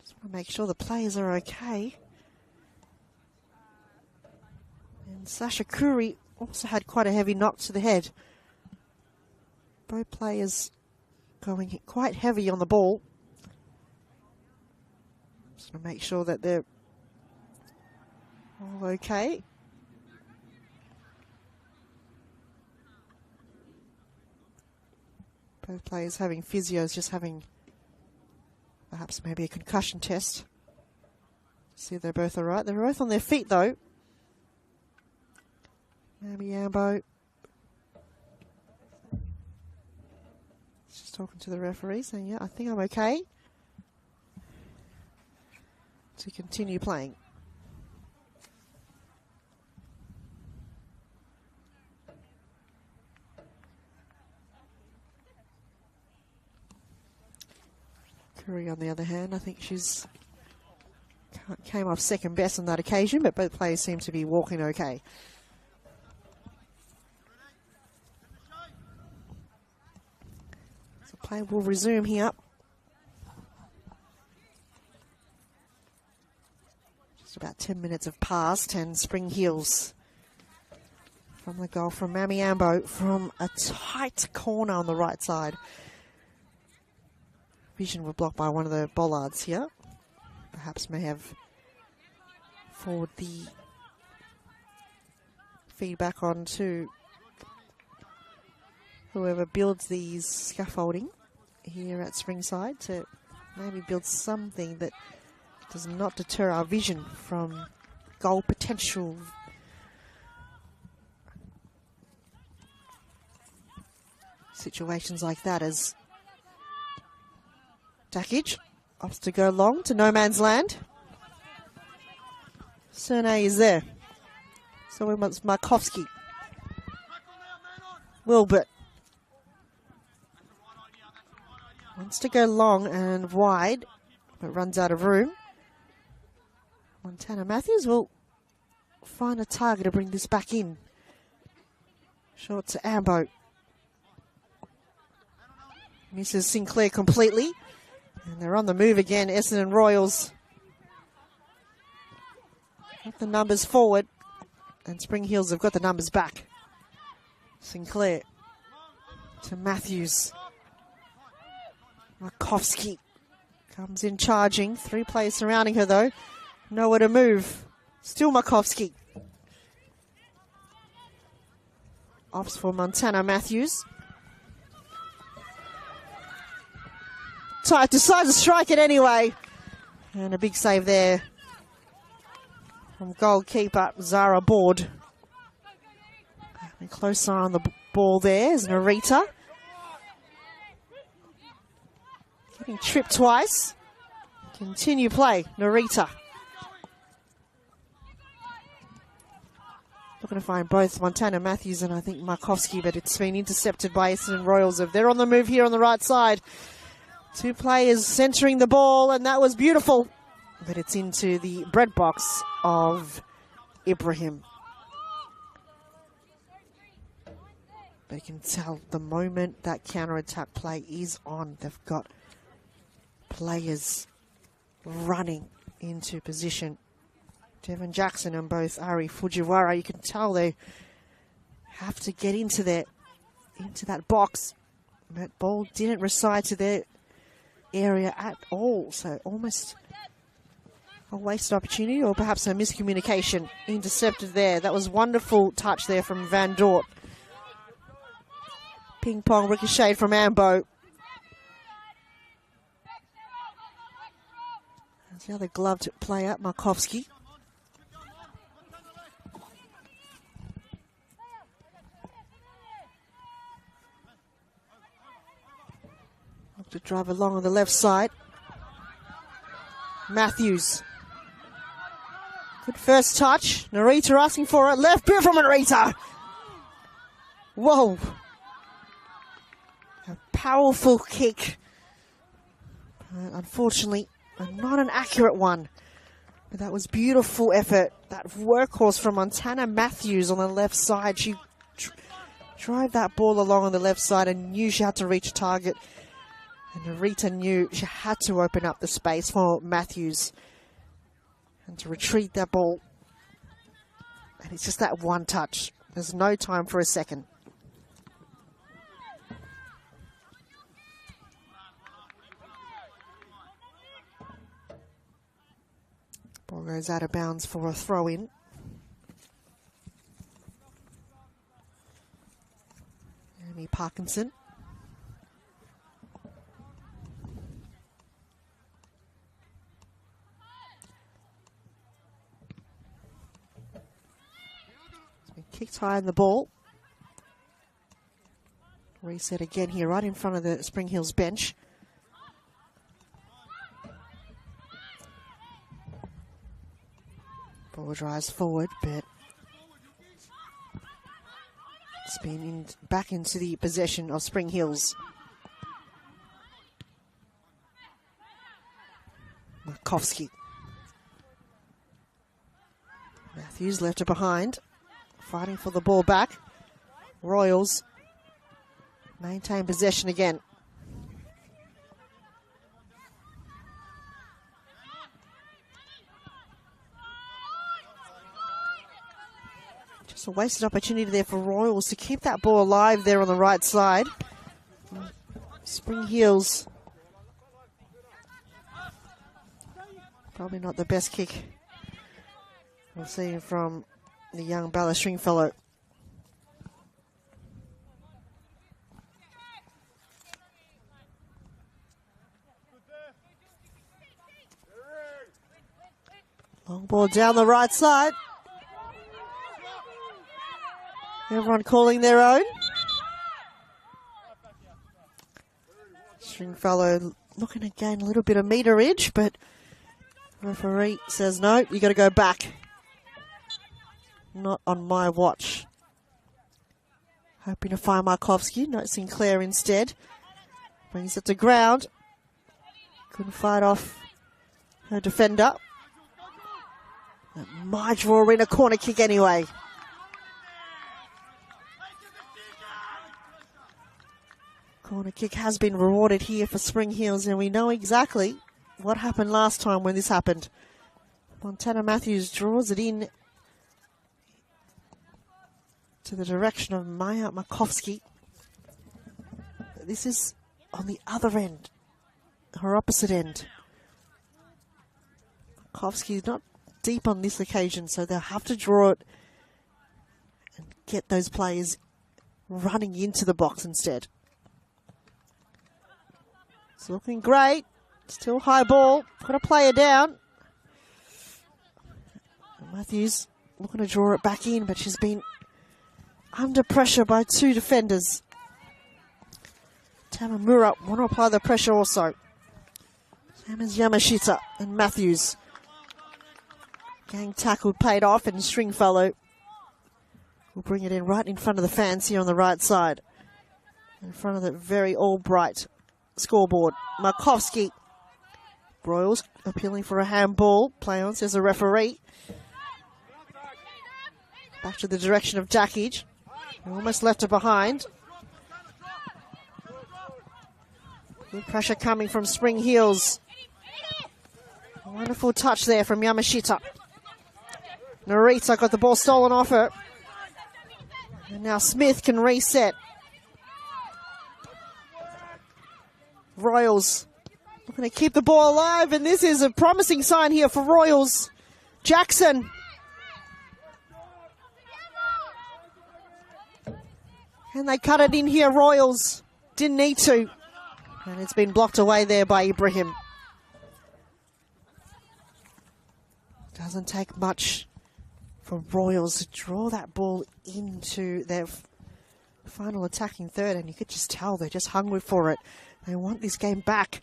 B: Just want to make sure the players are okay. And Sasha Curry also had quite a heavy knock to the head. Both players going quite heavy on the ball. Just want to make sure that they're all okay. Both players having physios, just having perhaps maybe a concussion test. See if they're both all right. They're both on their feet though. Byongo. Just talking to the referee saying, yeah, I think I'm okay to continue playing. Curry, on the other hand, I think she's came off second best on that occasion, but both players seem to be walking okay. So play will resume here. Just about 10 minutes have passed, and Spring Hills from the goal from Byongo from a tight corner on the right side. Vision were blocked by one of the bollards here. Perhaps may have forward the feedback on to whoever builds these scaffolding here at Springside to maybe build something that does not deter our vision from goal potential. Situations like that as Dakic opts to go long to no man's land. Cerne is there. So we want Markovski. Wilbert wants to go long and wide, but runs out of room. Montana Matthews will find a target to bring this back in. Short to Ambo. Misses Sinclair completely. And they're on the move again, Essendon Royals. Got the numbers forward. And Spring Hills have got the numbers back. Sinclair to Matthews. Markovski comes in charging. 3 players surrounding her though. Nowhere to move. Still Markovski. Offs for Montana Matthews. Tight, decides to strike it anyway. And a big save there from goalkeeper Zara Board. And close eye on the ball there is Narita. Getting tripped twice. Continue play, Narita. Looking to find both Montana Matthews and I think Markovsky, but it's been intercepted by Essendon Royals. They're on the move here on the right side. Two players centering the ball, and that was beautiful. But it's into the bread box of Ibrahim. But you can tell the moment that counter-attack play is on, they've got players running into position. Devon Jackson and both Ari Fujiwara, you can tell they have to get into that box. That ball didn't reside to their area at all, so almost a wasted opportunity or perhaps a miscommunication. Intercepted there. That was wonderful touch there from Van Dort. Ping pong ricochet from Ambo. There's the other gloved player, Markovsky. To drive along on the left side. Matthews. Good first touch. Narita asking for it. Left boot from Narita. Whoa. A powerful kick. Unfortunately, not an accurate one. But that was beautiful effort. That workhorse from Montana Matthews on the left side. She drove that ball along on the left side and knew she had to reach a target. And Narita knew she had to open up the space for Matthews and to retrieve that ball. And it's just that one touch. There's no time for a second. Ball goes out of bounds for a throw-in. Amy Parkinson. Kicked high in the ball. Reset again here, right in front of the Spring Hills bench. Ball drives forward, but it's been back into the possession of Spring Hills. Markovsky. Matthews left it behind. Fighting for the ball back. Royals maintain possession again. Just a wasted opportunity there for Royals to keep that ball alive there on the right side. Spring Hills. Probably not the best kick we'll see from the young Bella Stringfellow. Long ball down the right side. Everyone calling their own. Stringfellow looking to gain a little bit of meterage, but referee says no, you got to go back. Not on my watch. Hoping to find Markovsky. No, Sinclair instead. Brings it to ground. Couldn't fight off her defender. That might draw in a corner kick anyway. Corner kick has been rewarded here for Spring Hills, and we know exactly what happened last time when this happened. Montana Matthews draws it in to the direction of Maya Markovsky. This is on the other end, her opposite end. Markovsky is not deep on this occasion, so they'll have to draw it and get those players running into the box instead. It's looking great. Still high ball. Got a player down. Matthews looking to draw it back in, but she's been under pressure by two defenders. Tamamura want to apply the pressure also. Hammers Yamashita and Matthews. Gang tackle paid off, and Stringfellow will bring it in right in front of the fans here on the right side. In front of the very all-bright scoreboard. Markovsky. Royals appealing for a handball. Play on, says the referee. Back to the direction of Dackage. Almost left her behind. Good pressure coming from Spring Heels. A wonderful touch there from Yamashita. Narita got the ball stolen off her. And now Smith can reset. Royals looking to keep the ball alive, and this is a promising sign here for Royals. Jackson. And they cut it in here, Royals. Didn't need to. And it's been blocked away there by Ibrahim. Doesn't take much for Royals to draw that ball into their final attacking third, and you could just tell they're just hungry for it. They want this game back,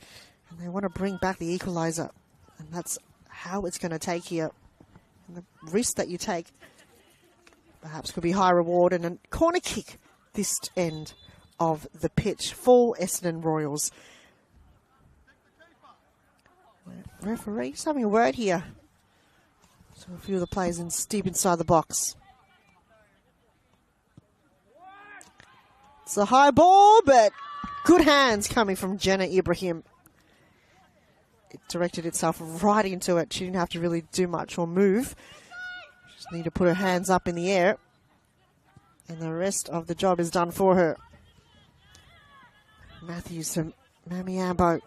B: and they want to bring back the equalizer. And that's how it's going to take here. And the risk that you take perhaps could be high reward, and a corner kick this end of the pitch for Essendon Royals. Referee, just having a word here. So a few of the players deep inside the box. It's a high ball, but good hands coming from Jenna Ibrahim. It directed itself right into it. She didn't have to really do much or move. Just need to put her hands up in the air. And the rest of the job is done for her. Matthews to Mamiambo.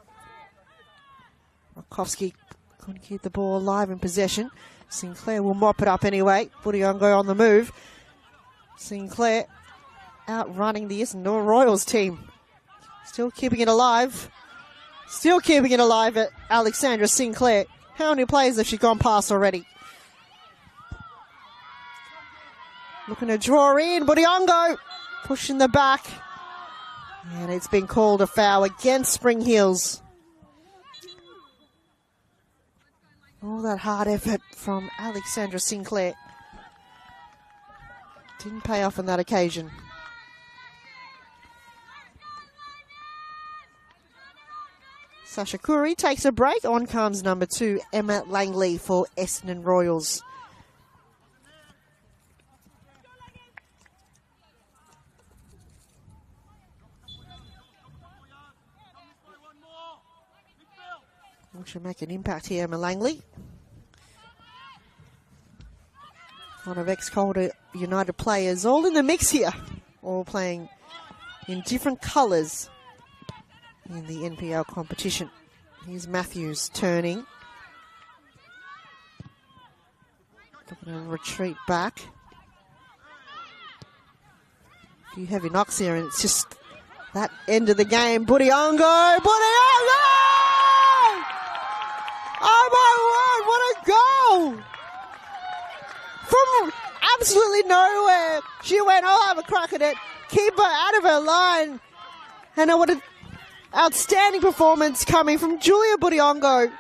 B: Markovsky couldn't keep the ball alive in possession. Sinclair will mop it up anyway. Byongo on the move. Sinclair outrunning the Essendon Royals team. Still keeping it alive. Still keeping it alive at Alexandra Sinclair. How many players have she gone past already? Looking to draw in. Byongo pushing the back. And it's been called a foul against Spring Heels. All that hard effort from Alexandra Sinclair didn't pay off on that occasion. Sasha Curry takes a break. On comes number 2, Emma Langley for Essendon Royals. Should make an impact here, Emma Langley. One of ex-Calder United players, all in the mix here. All playing in different colours in the NPL competition. Here's Matthews turning. Looking to retreat back. A few heavy knocks here, and it's just that end of the game. Byongo! Byongo! Oh my word, what a goal! From absolutely nowhere, she went, I'll have a crack at it. Keeper out of her line. And what an outstanding performance coming from Julia Byongo.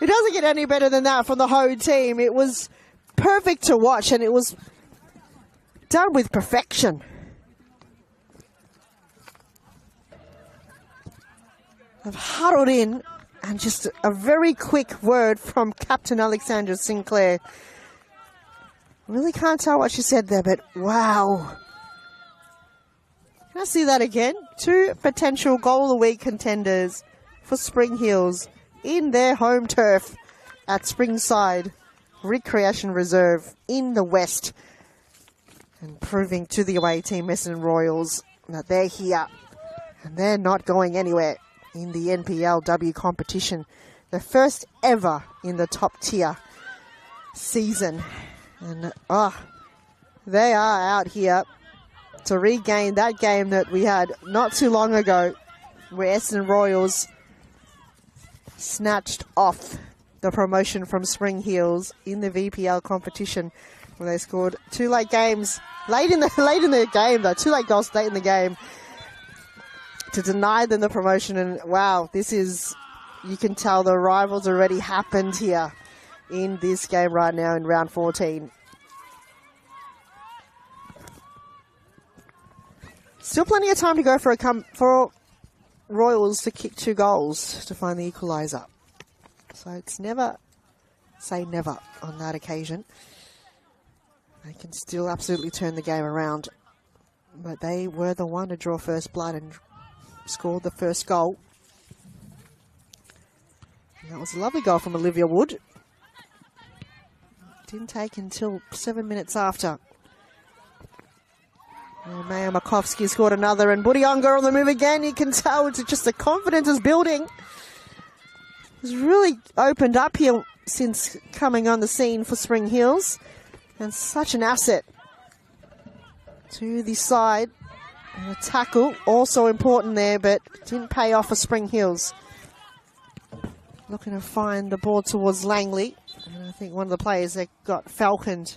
B: It doesn't get any better than that from the Ho team. It was perfect to watch, and it was done with perfection. I've huddled in. And just a very quick word from Captain Alexandra Sinclair. Really can't tell what she said there, but wow. Can I see that again? 2 potential goal-of-the-week contenders for Spring Heels in their home turf at Springside Recreation Reserve in the West. And proving to the away team, Essendon Royals, that they're here and they're not going anywhere in the NPLW competition. The first ever in the top tier season. And they are out here to regain that game that we had not too long ago, where Essendon Royals snatched off the promotion from Spring Heels in the VPL competition, where they scored 2 late games late in the game though, 2 late goals late in the game to deny them the promotion. And wow, this is You can tell the rivals already happened here in this game right now in round 14. Still plenty of time to go for Royals to kick 2 goals to find the equaliser. So it's never say never on that occasion. They can still absolutely turn the game around. But they were the one to draw first blood and scored the first goal. And that was a lovely goal from Olivia Wood. Didn't take until 7 minutes after. And Maya Makovsky scored another, and Byongo on the move again. You can tell it's just the confidence is building. It's really opened up here since coming on the scene for Spring Hills. And such an asset to the side. And a tackle, also important there, but didn't pay off for Spring Hills. Looking to find the ball towards Langley. And I think one of the players that got falconed.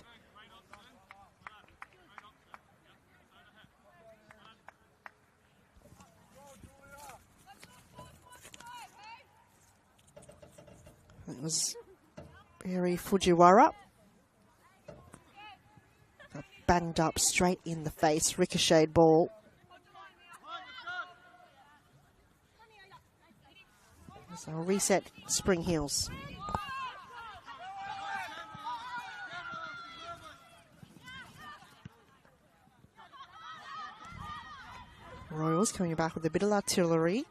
B: It was Barry Fujiwara. Got banged up straight in the face, ricocheted ball. So I'll reset Spring Hills. Royals coming back with a bit of artillery.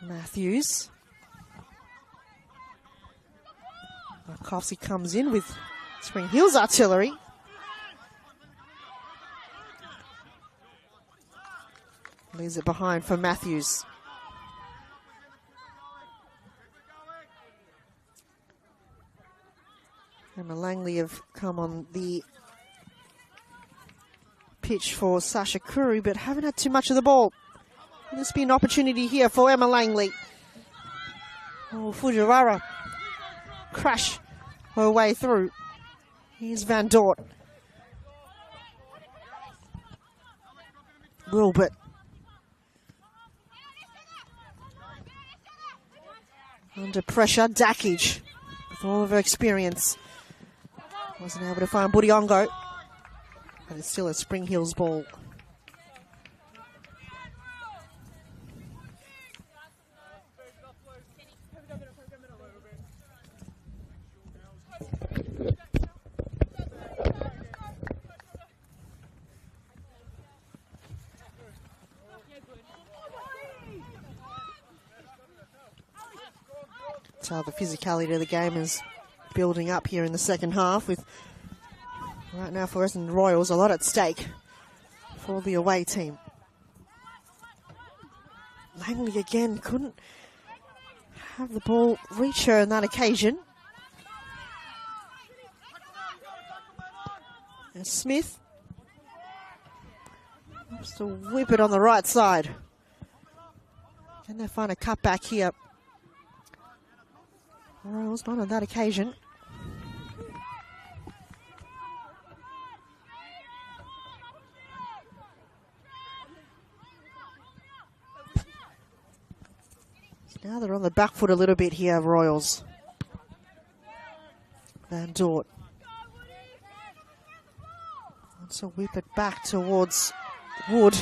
B: Matthews. Makovsky comes in with Spring Hills artillery. Leaves it behind for Matthews. Emma Langley have come on the pitch for Sasha Curry, but haven't had too much of the ball. This be an opportunity here for Emma Langley. Oh, Fujiwara crash her way through. Here's Van Dort. Wilbert. Under pressure, Dakich, with all of her experience. Wasn't able to find Byongo. But it's still a Spring Hills ball. That's how the physicality of the game is building up here in the second half, with right now for Essendon Royals a lot at stake for the away team. Langley again couldn't have the ball reach her on that occasion. And Smith wants to whip it on the right side. Can they find a cutback here? Royals not on that occasion. So now they're on the back foot a little bit here, Royals. Van Dort wants to whip it back towards Wood,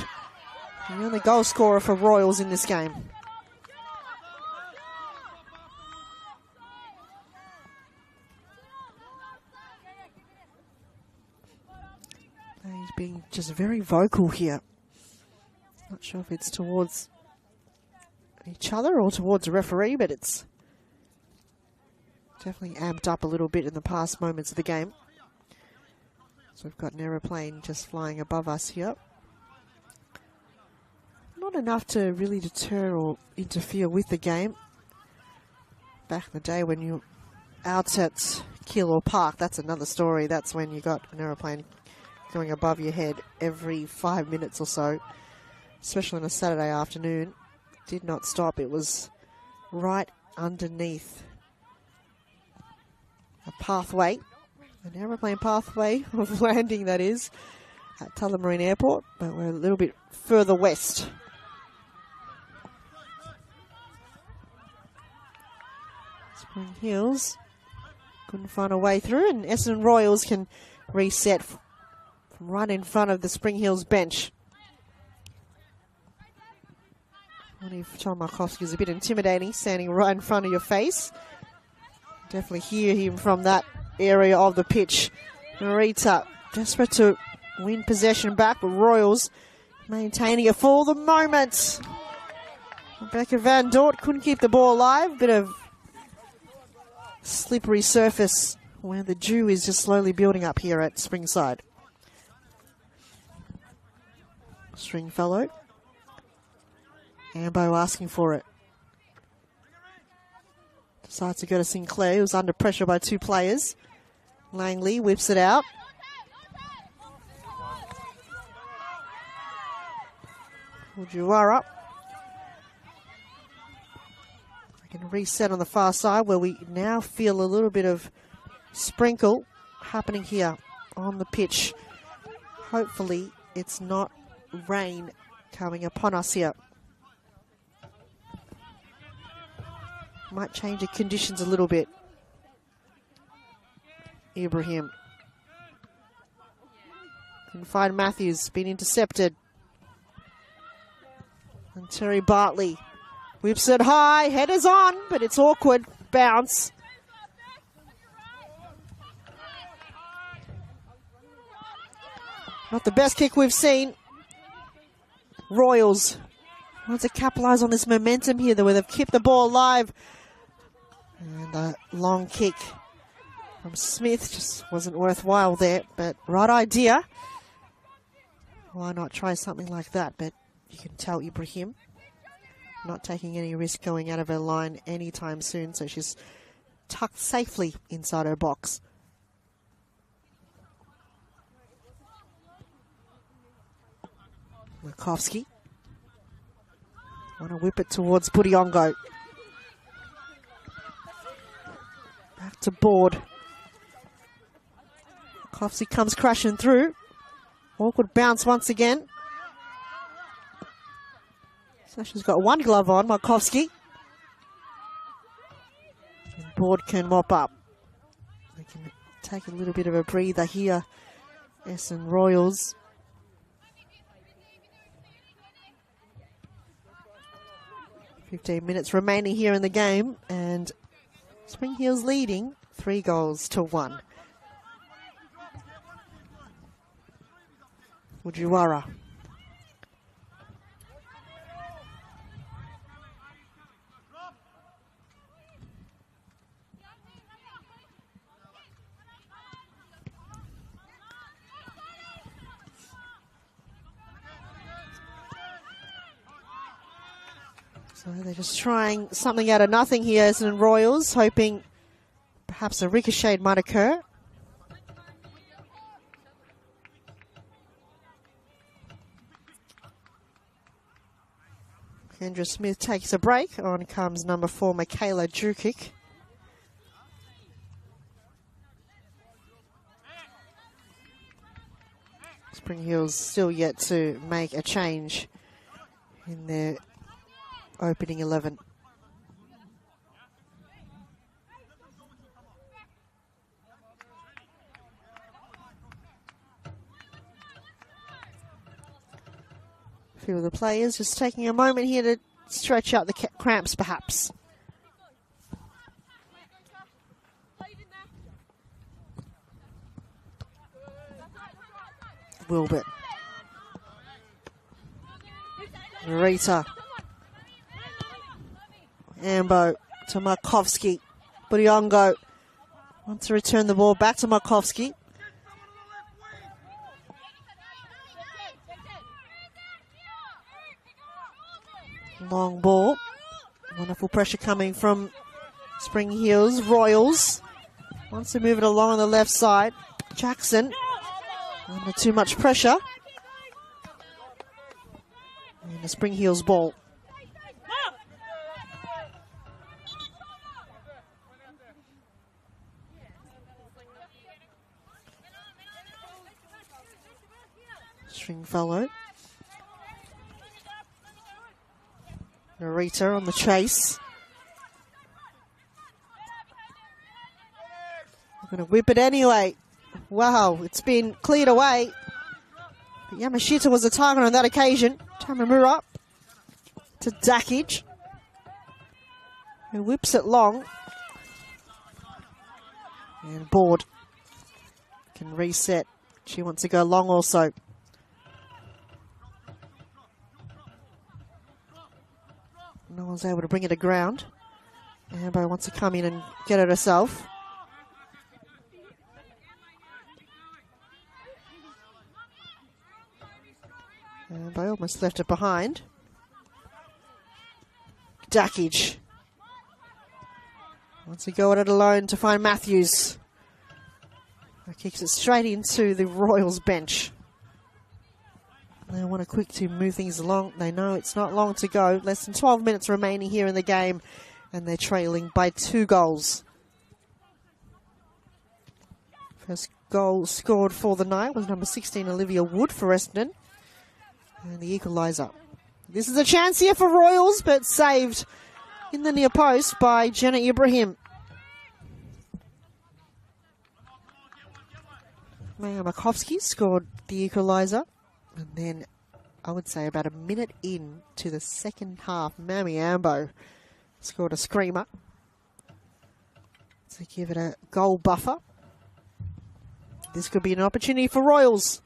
B: the only goal scorer for Royals in this game. He's being just very vocal here. Not sure if it's towards each other or towards the referee, but it's definitely amped up a little bit in the past moments of the game. So we've got an aeroplane just flying above us here. Not enough to really deter or interfere with the game. Back in the day when you're out at Kiel or Park, that's another story. That's when you got an aeroplane going above your head every 5 minutes or so, especially on a Saturday afternoon. Did not stop. It was right underneath a pathway, an aeroplane pathway of landing, that is, at Tullamarine Airport, but we're a little bit further west. Spring Hills couldn't find a way through, and Essendon Royals can reset from right in front of the Spring Hills bench. Tom Markovsky is a bit intimidating, standing right in front of your face. Definitely hear him from that area of the pitch. Narita desperate to win possession back, but Royals maintaining it for the moment. Rebecca Van Dort couldn't keep the ball alive. Bit of slippery surface where the dew is just slowly building up here at Springside. Stringfellow. Ambo asking for it. Decides to go to Sinclair, who's under pressure by two players. Langley whips it out. Fujiwara. I can reset on the far side where we now feel a little bit of sprinkle happening here on the pitch. Hopefully it's not rain coming upon us here. Might change the conditions a little bit. Ibrahim. Can find Matthews, been intercepted. And Terry Bartley whips it high, headers on, but it's awkward. Bounce. Not the best kick we've seen. Royals want to capitalise on this momentum here, where they've kept the ball alive. And a long kick from Smith just wasn't worthwhile there, but right idea. Why not try something like that? But you can tell Ibrahim not taking any risk going out of her line anytime soon, so she's tucked safely inside her box. Markovsky. Want to whip it towards Byongo. Back to Board. Markovsky comes crashing through. Awkward bounce once again. So she's got one glove on, Markovsky. And Board can mop up. They can take a little bit of a breather here. Essendon Royals. .15 minutes remaining here in the game, and Spring Hills leading 3-1. Fujiwara. So they're just trying something out of nothing here, Essendon Royals, hoping perhaps a ricochet might occur. Kendra Smith takes a break. On comes number 4, Michaela Jukic. Spring Hills still yet to make a change in their opening 11. A few of the players just taking a moment here to stretch out the cramps, perhaps. Wilbert. Narita. Ambo to Markovsky. Byongo wants to return the ball back to Markovsky. Long ball. Wonderful pressure coming from Spring Hills. Royals wants to move it along on the left side. Jackson under too much pressure. And the Spring Hills ball. Stringfellow. Narita on the chase. Gonna whip it anyway. Wow, it's been cleared away. But Yamashita was the target on that occasion. Tamamura to Dakic, who whips it long. And Board can reset. She wants to go long also. No one's able to bring it to ground. Ambo wants to come in and get it herself. Ambo almost left it behind. Dakic wants to go at it alone to find Matthews. Kicks it straight into the Royals bench. They want to quick to move things along. They know it's not long to go. Less than 12 minutes remaining here in the game. And they're trailing by 2 goals. First goal scored for the night was number 16, Olivia Wood for Essendon. And the equaliser. This is a chance here for Royals, but saved in the near post by Jenna Ibrahim. Maya Makovsky scored the equaliser. And then, I would say about a minute in to the second half, Mami Ambo scored a screamer to give it a goal buffer. This could be an opportunity for Royals.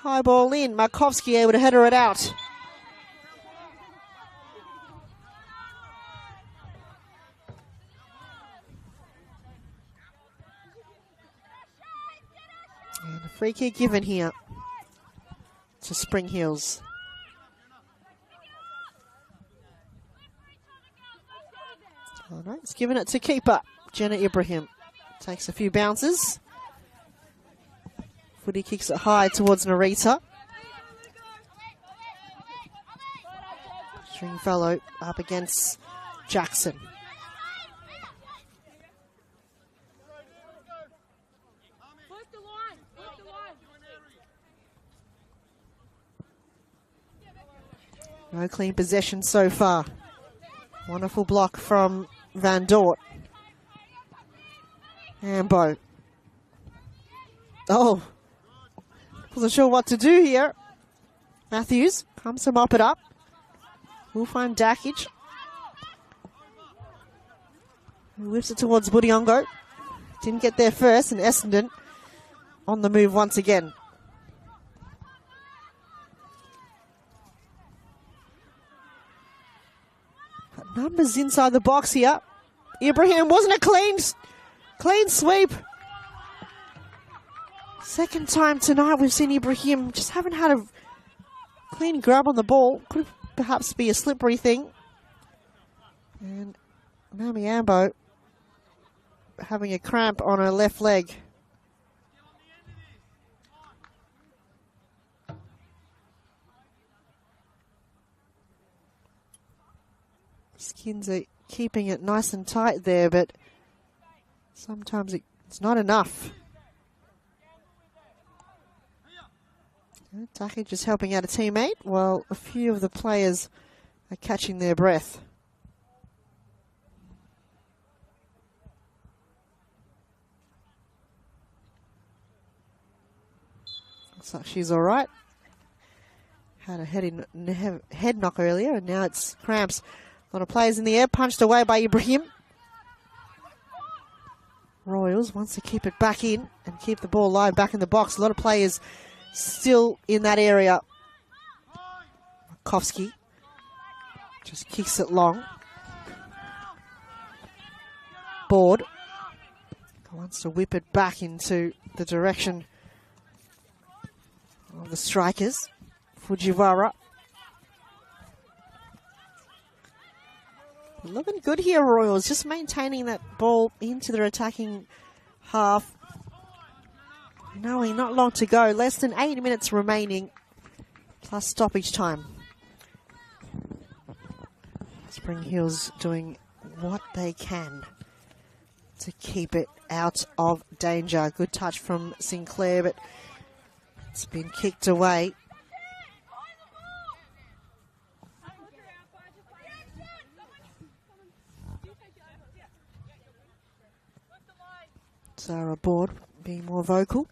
B: High ball in, Markovsky able to header it out. And a free kick given here to Spring Hills. All right, it's given it to keeper Jenna Ibrahim. Takes a few bounces. Footy kicks it high towards Narita. Stringfellow up against Jackson. No clean possession so far. Wonderful block from Van Dort. Ambo. Oh. Wasn't sure what to do here. Matthews comes to mop it up. We'll find Dakic. Who whips it towards Byongo. Didn't get there first, and Essendon on the move once again. Numbers inside the box here. Ibrahim wasn't a clean sweep. Second time tonight we've seen Ibrahim just haven't had a clean grab on the ball. Could perhaps be a slippery thing. And Mami Ambo having a cramp on her left leg. Skins are keeping it nice and tight there, but sometimes it's not enough. Taki just helping out a teammate while a few of the players are catching their breath. Looks like she's all right. Had a head knock earlier, and now it's cramps. A lot of players in the air, punched away by Ibrahim. Royals wants to keep it back in and keep the ball live back in the box. A lot of players still in that area. Markovsky just kicks it long. Board wants to whip it back into the direction of the strikers. Fujiwara. Looking good here, Royals. Just maintaining that ball into their attacking half. Knowing not long to go. Less than 8 minutes remaining. Plus stoppage time. Spring Hills doing what they can to keep it out of danger. Good touch from Sinclair, but it's been kicked away. Sarah Board vocal.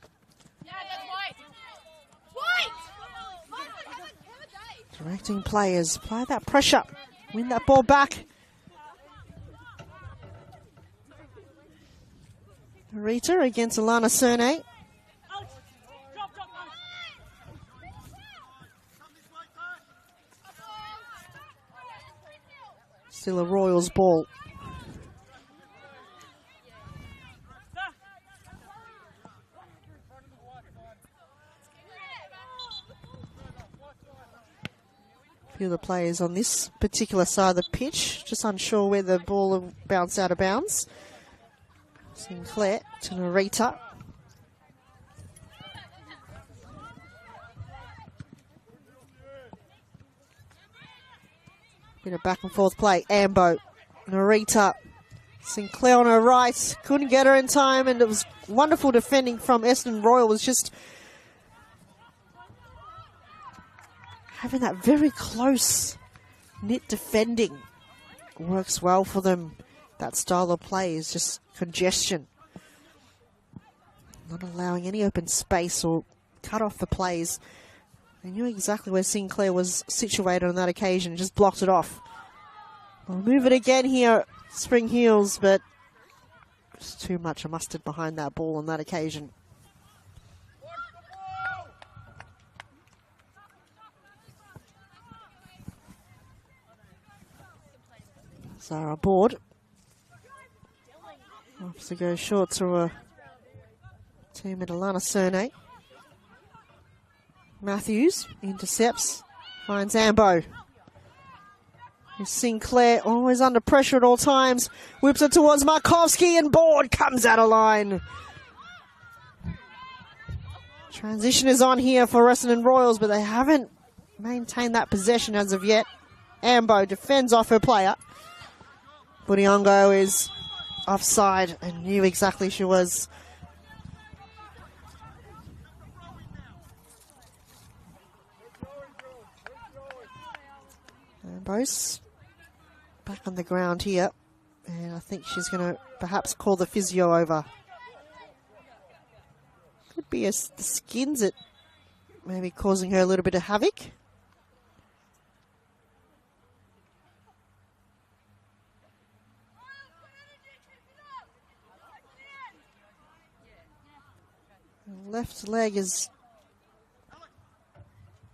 B: Directing players, apply that pressure, win that ball back. Rita against Alana Cerne. Still a Royals ball. A few of the players on this particular side of the pitch, just unsure where the ball will bounce out of bounds. Sinclair to Narita. Bit of back and forth play. Ambo, Narita, Sinclair on her right. Couldn't get her in time, and it was wonderful defending from Essendon. Royal was just having that very close knit defending. Works well for them. That style of play is just congestion. Not allowing any open space or cut off the plays. They knew exactly where Sinclair was situated on that occasion and just blocked it off. We'll move it again here, Spring Heels, but it's too much of mustard behind that ball on that occasion. Zara board. Opts to go short to a team at Alana Cerne. Matthews intercepts, finds Ambo. Sinclair always under pressure at all times. Whips it towards Markovski and board comes out of line. Transition is on here for Essendon Royals, but they haven't maintained that possession as of yet. Ambo defends off her player. Byongo is offside and knew exactly she was. Ambo's back on the ground here, and I think she's going to perhaps call the physio over. Could be the skins that maybe causing her a little bit of havoc. Left leg is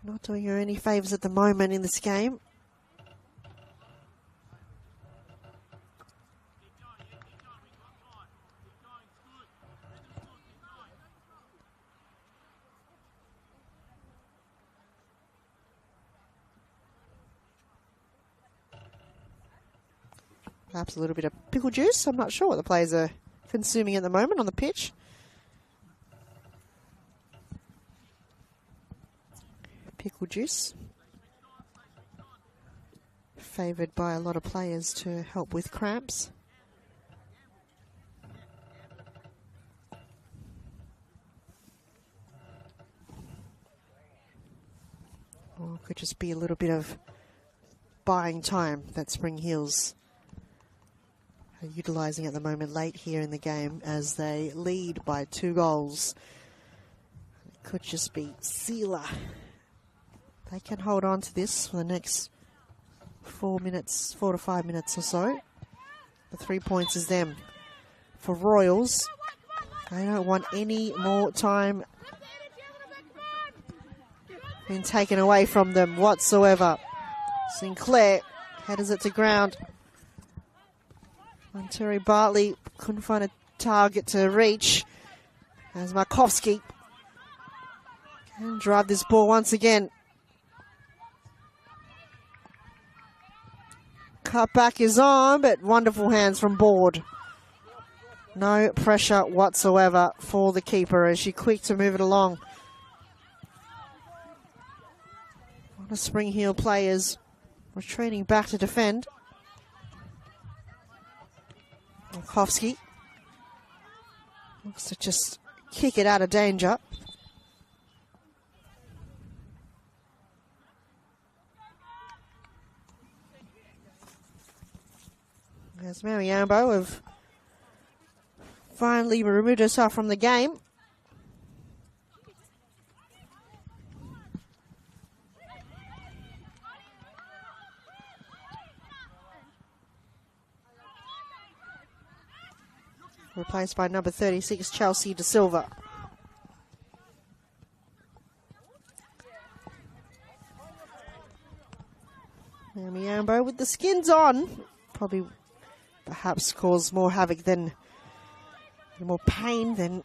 B: not doing her any favours at the moment in this game. Perhaps a little bit of pickle juice. I'm not sure what the players are consuming at the moment on the pitch. Pickle juice. Favoured by a lot of players to help with cramps. Or it could just be a little bit of buying time that Spring Heels are utilising at the moment late here in the game as they lead by 2 goals. It could just be Sealer. They can hold on to this for the next 4 to 5 minutes or so. The 3 points is them. For Royals, they don't want any more time being taken away from them whatsoever. Sinclair headers it to ground. And Terry Bartley couldn't find a target to reach. As Markovski can drive this ball once again. Cut back is on, but wonderful hands from board. No pressure whatsoever for the keeper as she quick to move it along. One of Spring Heel players retreating back to defend. Markovski looks to just kick it out of danger. As Mary Ambo have finally removed herself from the game. replaced by number 36, Chelsea De Silva. And Byongo with the skins on, probably perhaps cause more havoc than, more pain than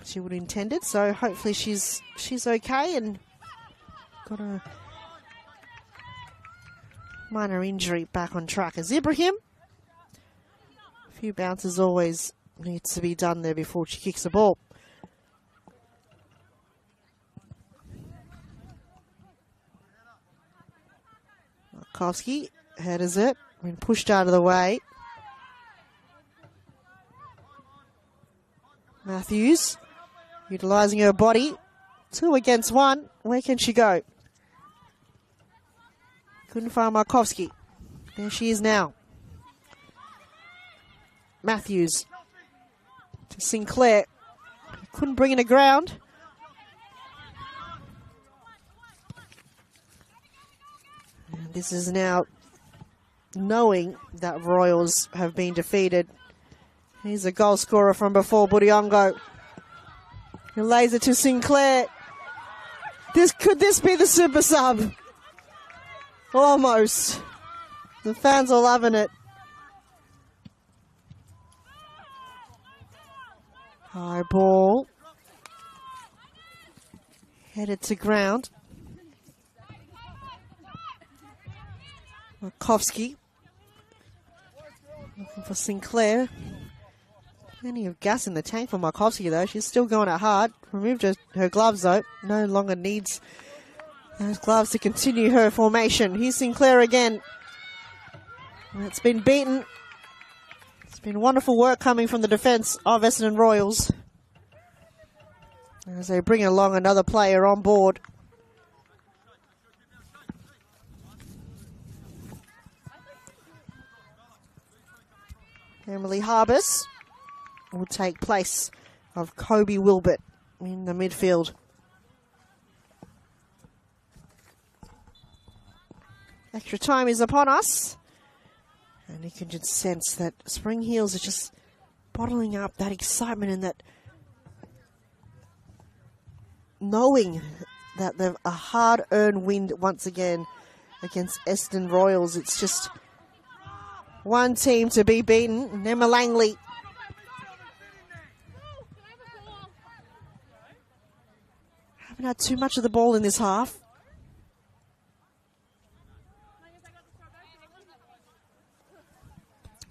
B: she would have intended. So hopefully she's okay and got a minor injury back on track. As Ibrahim, a few bounces always needs to be done there before she kicks the ball. Markowski headers it, been pushed out of the way. Matthews utilising her body, 2 against 1. Where can she go? Couldn't find Markowski. There she is now. Matthews to Sinclair. Couldn't bring in a ground. And this is now knowing that Royals have been defeated. Here's a goal scorer from before, Byongo. He lays it to Sinclair. Could this be the super sub? Almost. The fans are loving it. High ball. Headed to ground. Markowski. Looking for Sinclair. Plenty of gas in the tank for Markowski though. She's still going at hard. Removed her gloves though. No longer needs those gloves to continue her formation. Here's Sinclair again. It's been beaten. It's been wonderful work coming from the defence of Essendon Royals as they bring along another player on board. Emily Harbus will take place of Kobe Wilbert in the midfield. Extra time is upon us. And you can just sense that Spring Heels are just bottling up that excitement and that knowing that they've a hard-earned win once again against Essendon Royals. It's just one team to be beaten, Nema Langley. Haven't had too much of the ball in this half.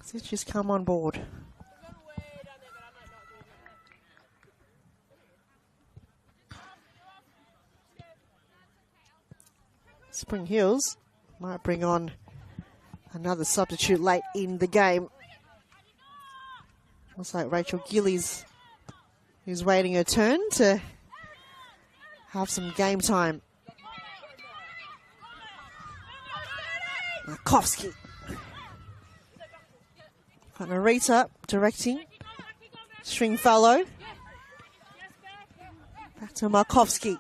B: So she's come on board. Spring Hills might bring on another substitute late in the game. Looks like Rachel Gillies, who's waiting her turn to have some game time. Markowski. Narita directing. Stringfellow. Back to Markowski.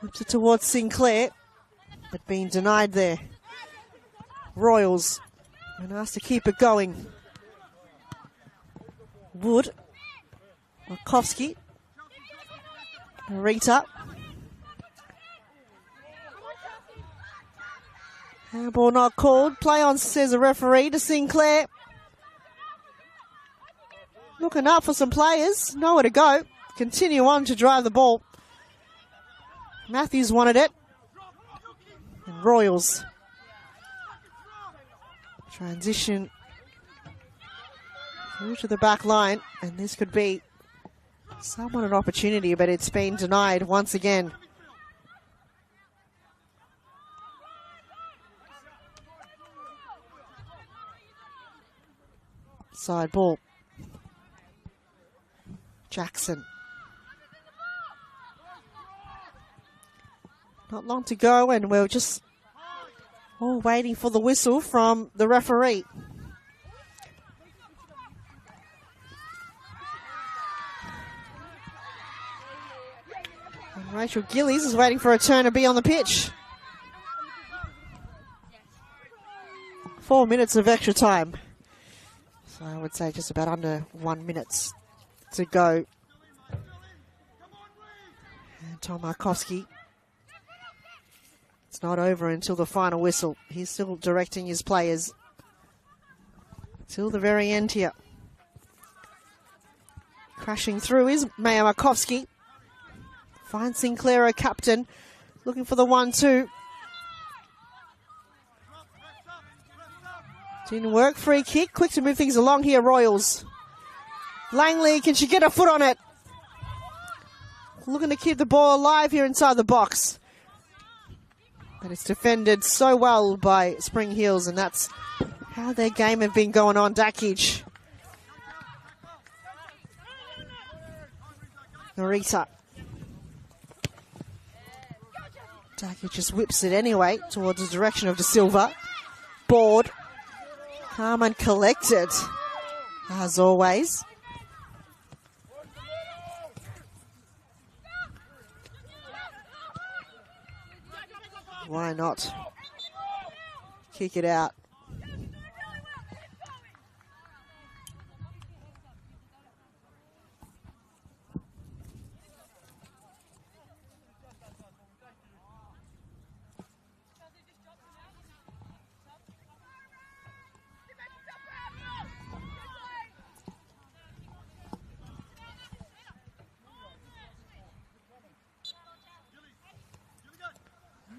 B: Whips it towards Sinclair, but being denied there. Royals and asked to keep it going. Wood. Markowski. Narita. Handball not called. Play on, says the referee, to Sinclair. Looking up for some players. Nowhere to go. Continue on to drive the ball. Matthews wanted it. And Royals. Transition through to the back line. And this could be somewhat an opportunity, but it's been denied once again. Side ball. Jackson. Not long to go, and we're just all waiting for the whistle from the referee. And Rachel Gillies is waiting for a turn to be on the pitch. 4 minutes of extra time. So I would say just about under 1 minute to go. And Tom Markowski, it's not over until the final whistle. He's still directing his players till the very end here. Crashing through is Mayor Markowski. Finds Sinclair, a captain, looking for the 1-2. Didn't work. Free kick. Quick to move things along here, Royals. Langley, can she get her foot on it? Looking to keep the ball alive here inside the box. But it's defended so well by Spring Hills, and that's how their game have been going on. Dakic. Narita. Dakic just whips it anyway towards the direction of De Silva. Board. Calm and collected, as always. Why not kick it out?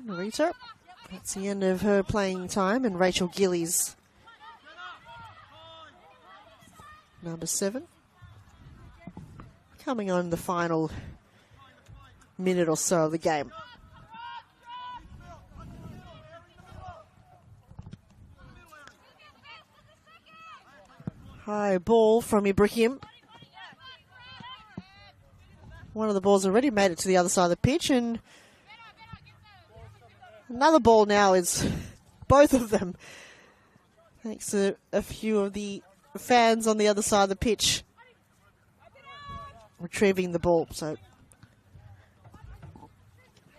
B: Narita, that's the end of her playing time, and Rachel Gillies, number 7, coming on the final minute or so of the game. High ball from Ibrahim. One of the balls already made it to the other side of the pitch, and another ball now is both of them, thanks to a few of the fans on the other side of the pitch retrieving the ball. So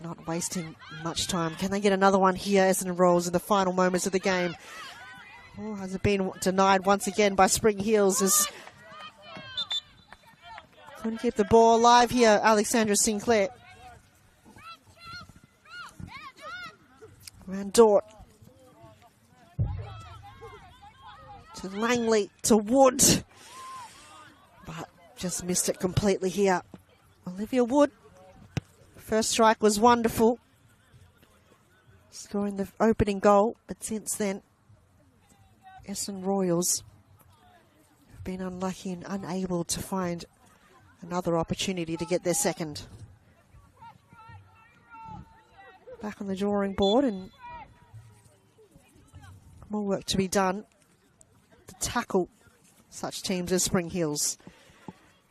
B: not wasting much time. Can they get another one here? Essendon rolls in the final moments of the game. Oh, has it been denied once again by Spring Hills? Is going to keep the ball alive here, Alexandra Sinclair. Van Dort to Langley to Wood, but just missed it completely here. Olivia Wood, first strike was wonderful, scoring the opening goal, but since then Essendon Royals have been unlucky and unable to find another opportunity to get their second. Back on the drawing board, and more work to be done to tackle such teams as Spring Hills.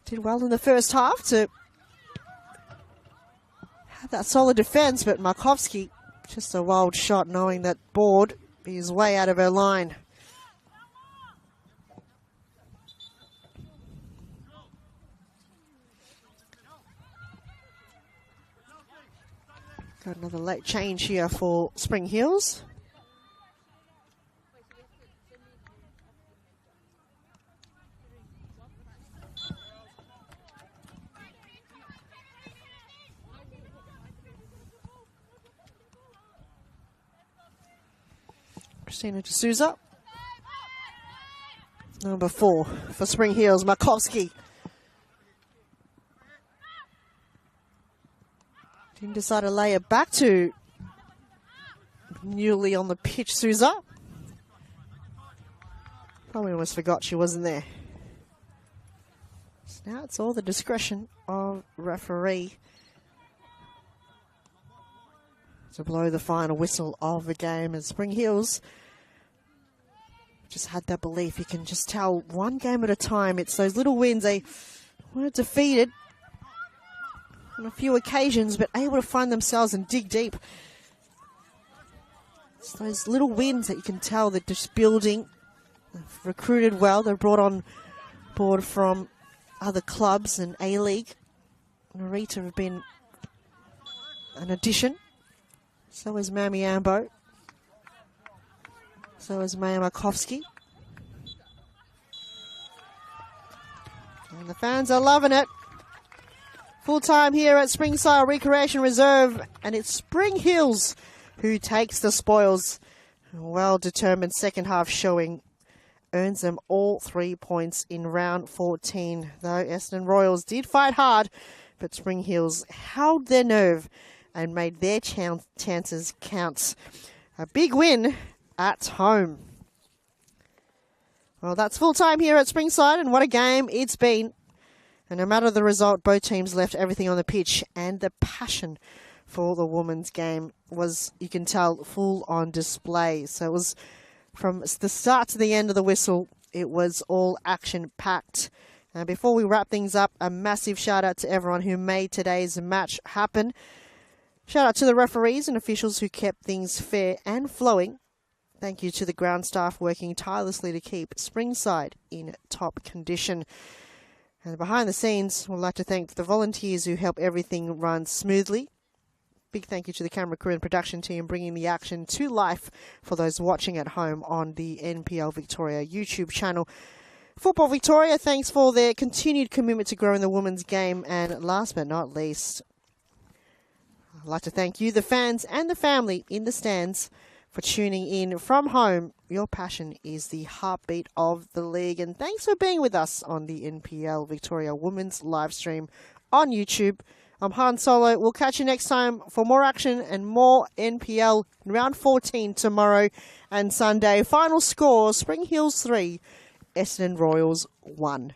B: Did well in the first half to have that solid defence, but Markowski, just a wild shot, knowing that Board is way out of her line. Got another late change here for Spring Hills. Christina D'Souza. Number 4 for Spring Hills, Markowski. Didn't decide to lay it back to newly on the pitch, Souza. Probably almost forgot she wasn't there. So now it's all the discretion of referee to blow the final whistle of the game. And Spring Hills just had that belief. You can just tell one game at a time. It's those little wins. They were defeated on a few occasions, but able to find themselves and dig deep. It's those little wins that you can tell they're just building. They've recruited well. They've brought on board from other clubs and A-League. Narita have been an addition. So is Mami Ambo. So is Maya Markowski. And the fans are loving it. Full time here at Springside Recreation Reserve, and it's Spring Hills who takes the spoils. A well-determined second half showing earns them all 3 points in round 14. Though Essendon Royals did fight hard, but Spring Hills held their nerve and made their chances count. A big win at home. Well, that's full time here at Springside, and what a game it's been. And no matter the result, both teams left everything on the pitch, and the passion for the women's game was, you can tell, full on display. So it was from the start to the end of the whistle, it was all action-packed. Before we wrap things up, a massive shout-out to everyone who made today's match happen. Shout-out to the referees and officials who kept things fair and flowing. Thank you to the ground staff working tirelessly to keep Springside in top condition. And behind the scenes, we'd like to thank the volunteers who help everything run smoothly. Big thank you to the camera crew and production team bringing the action to life for those watching at home on the NPL Victoria YouTube channel. Football Victoria, thanks for their continued commitment to growing the women's game. And last but not least, I'd like to thank you, the fans and the family in the stands, for tuning in from home. Your passion is the heartbeat of the league. And thanks for being with us on the NPL Victoria Women's live stream on YouTube. I'm Han Solo. We'll catch you next time for more action and more NPL round 14 tomorrow and Sunday. Final score, Spring Hills 3, Essendon Royals 1.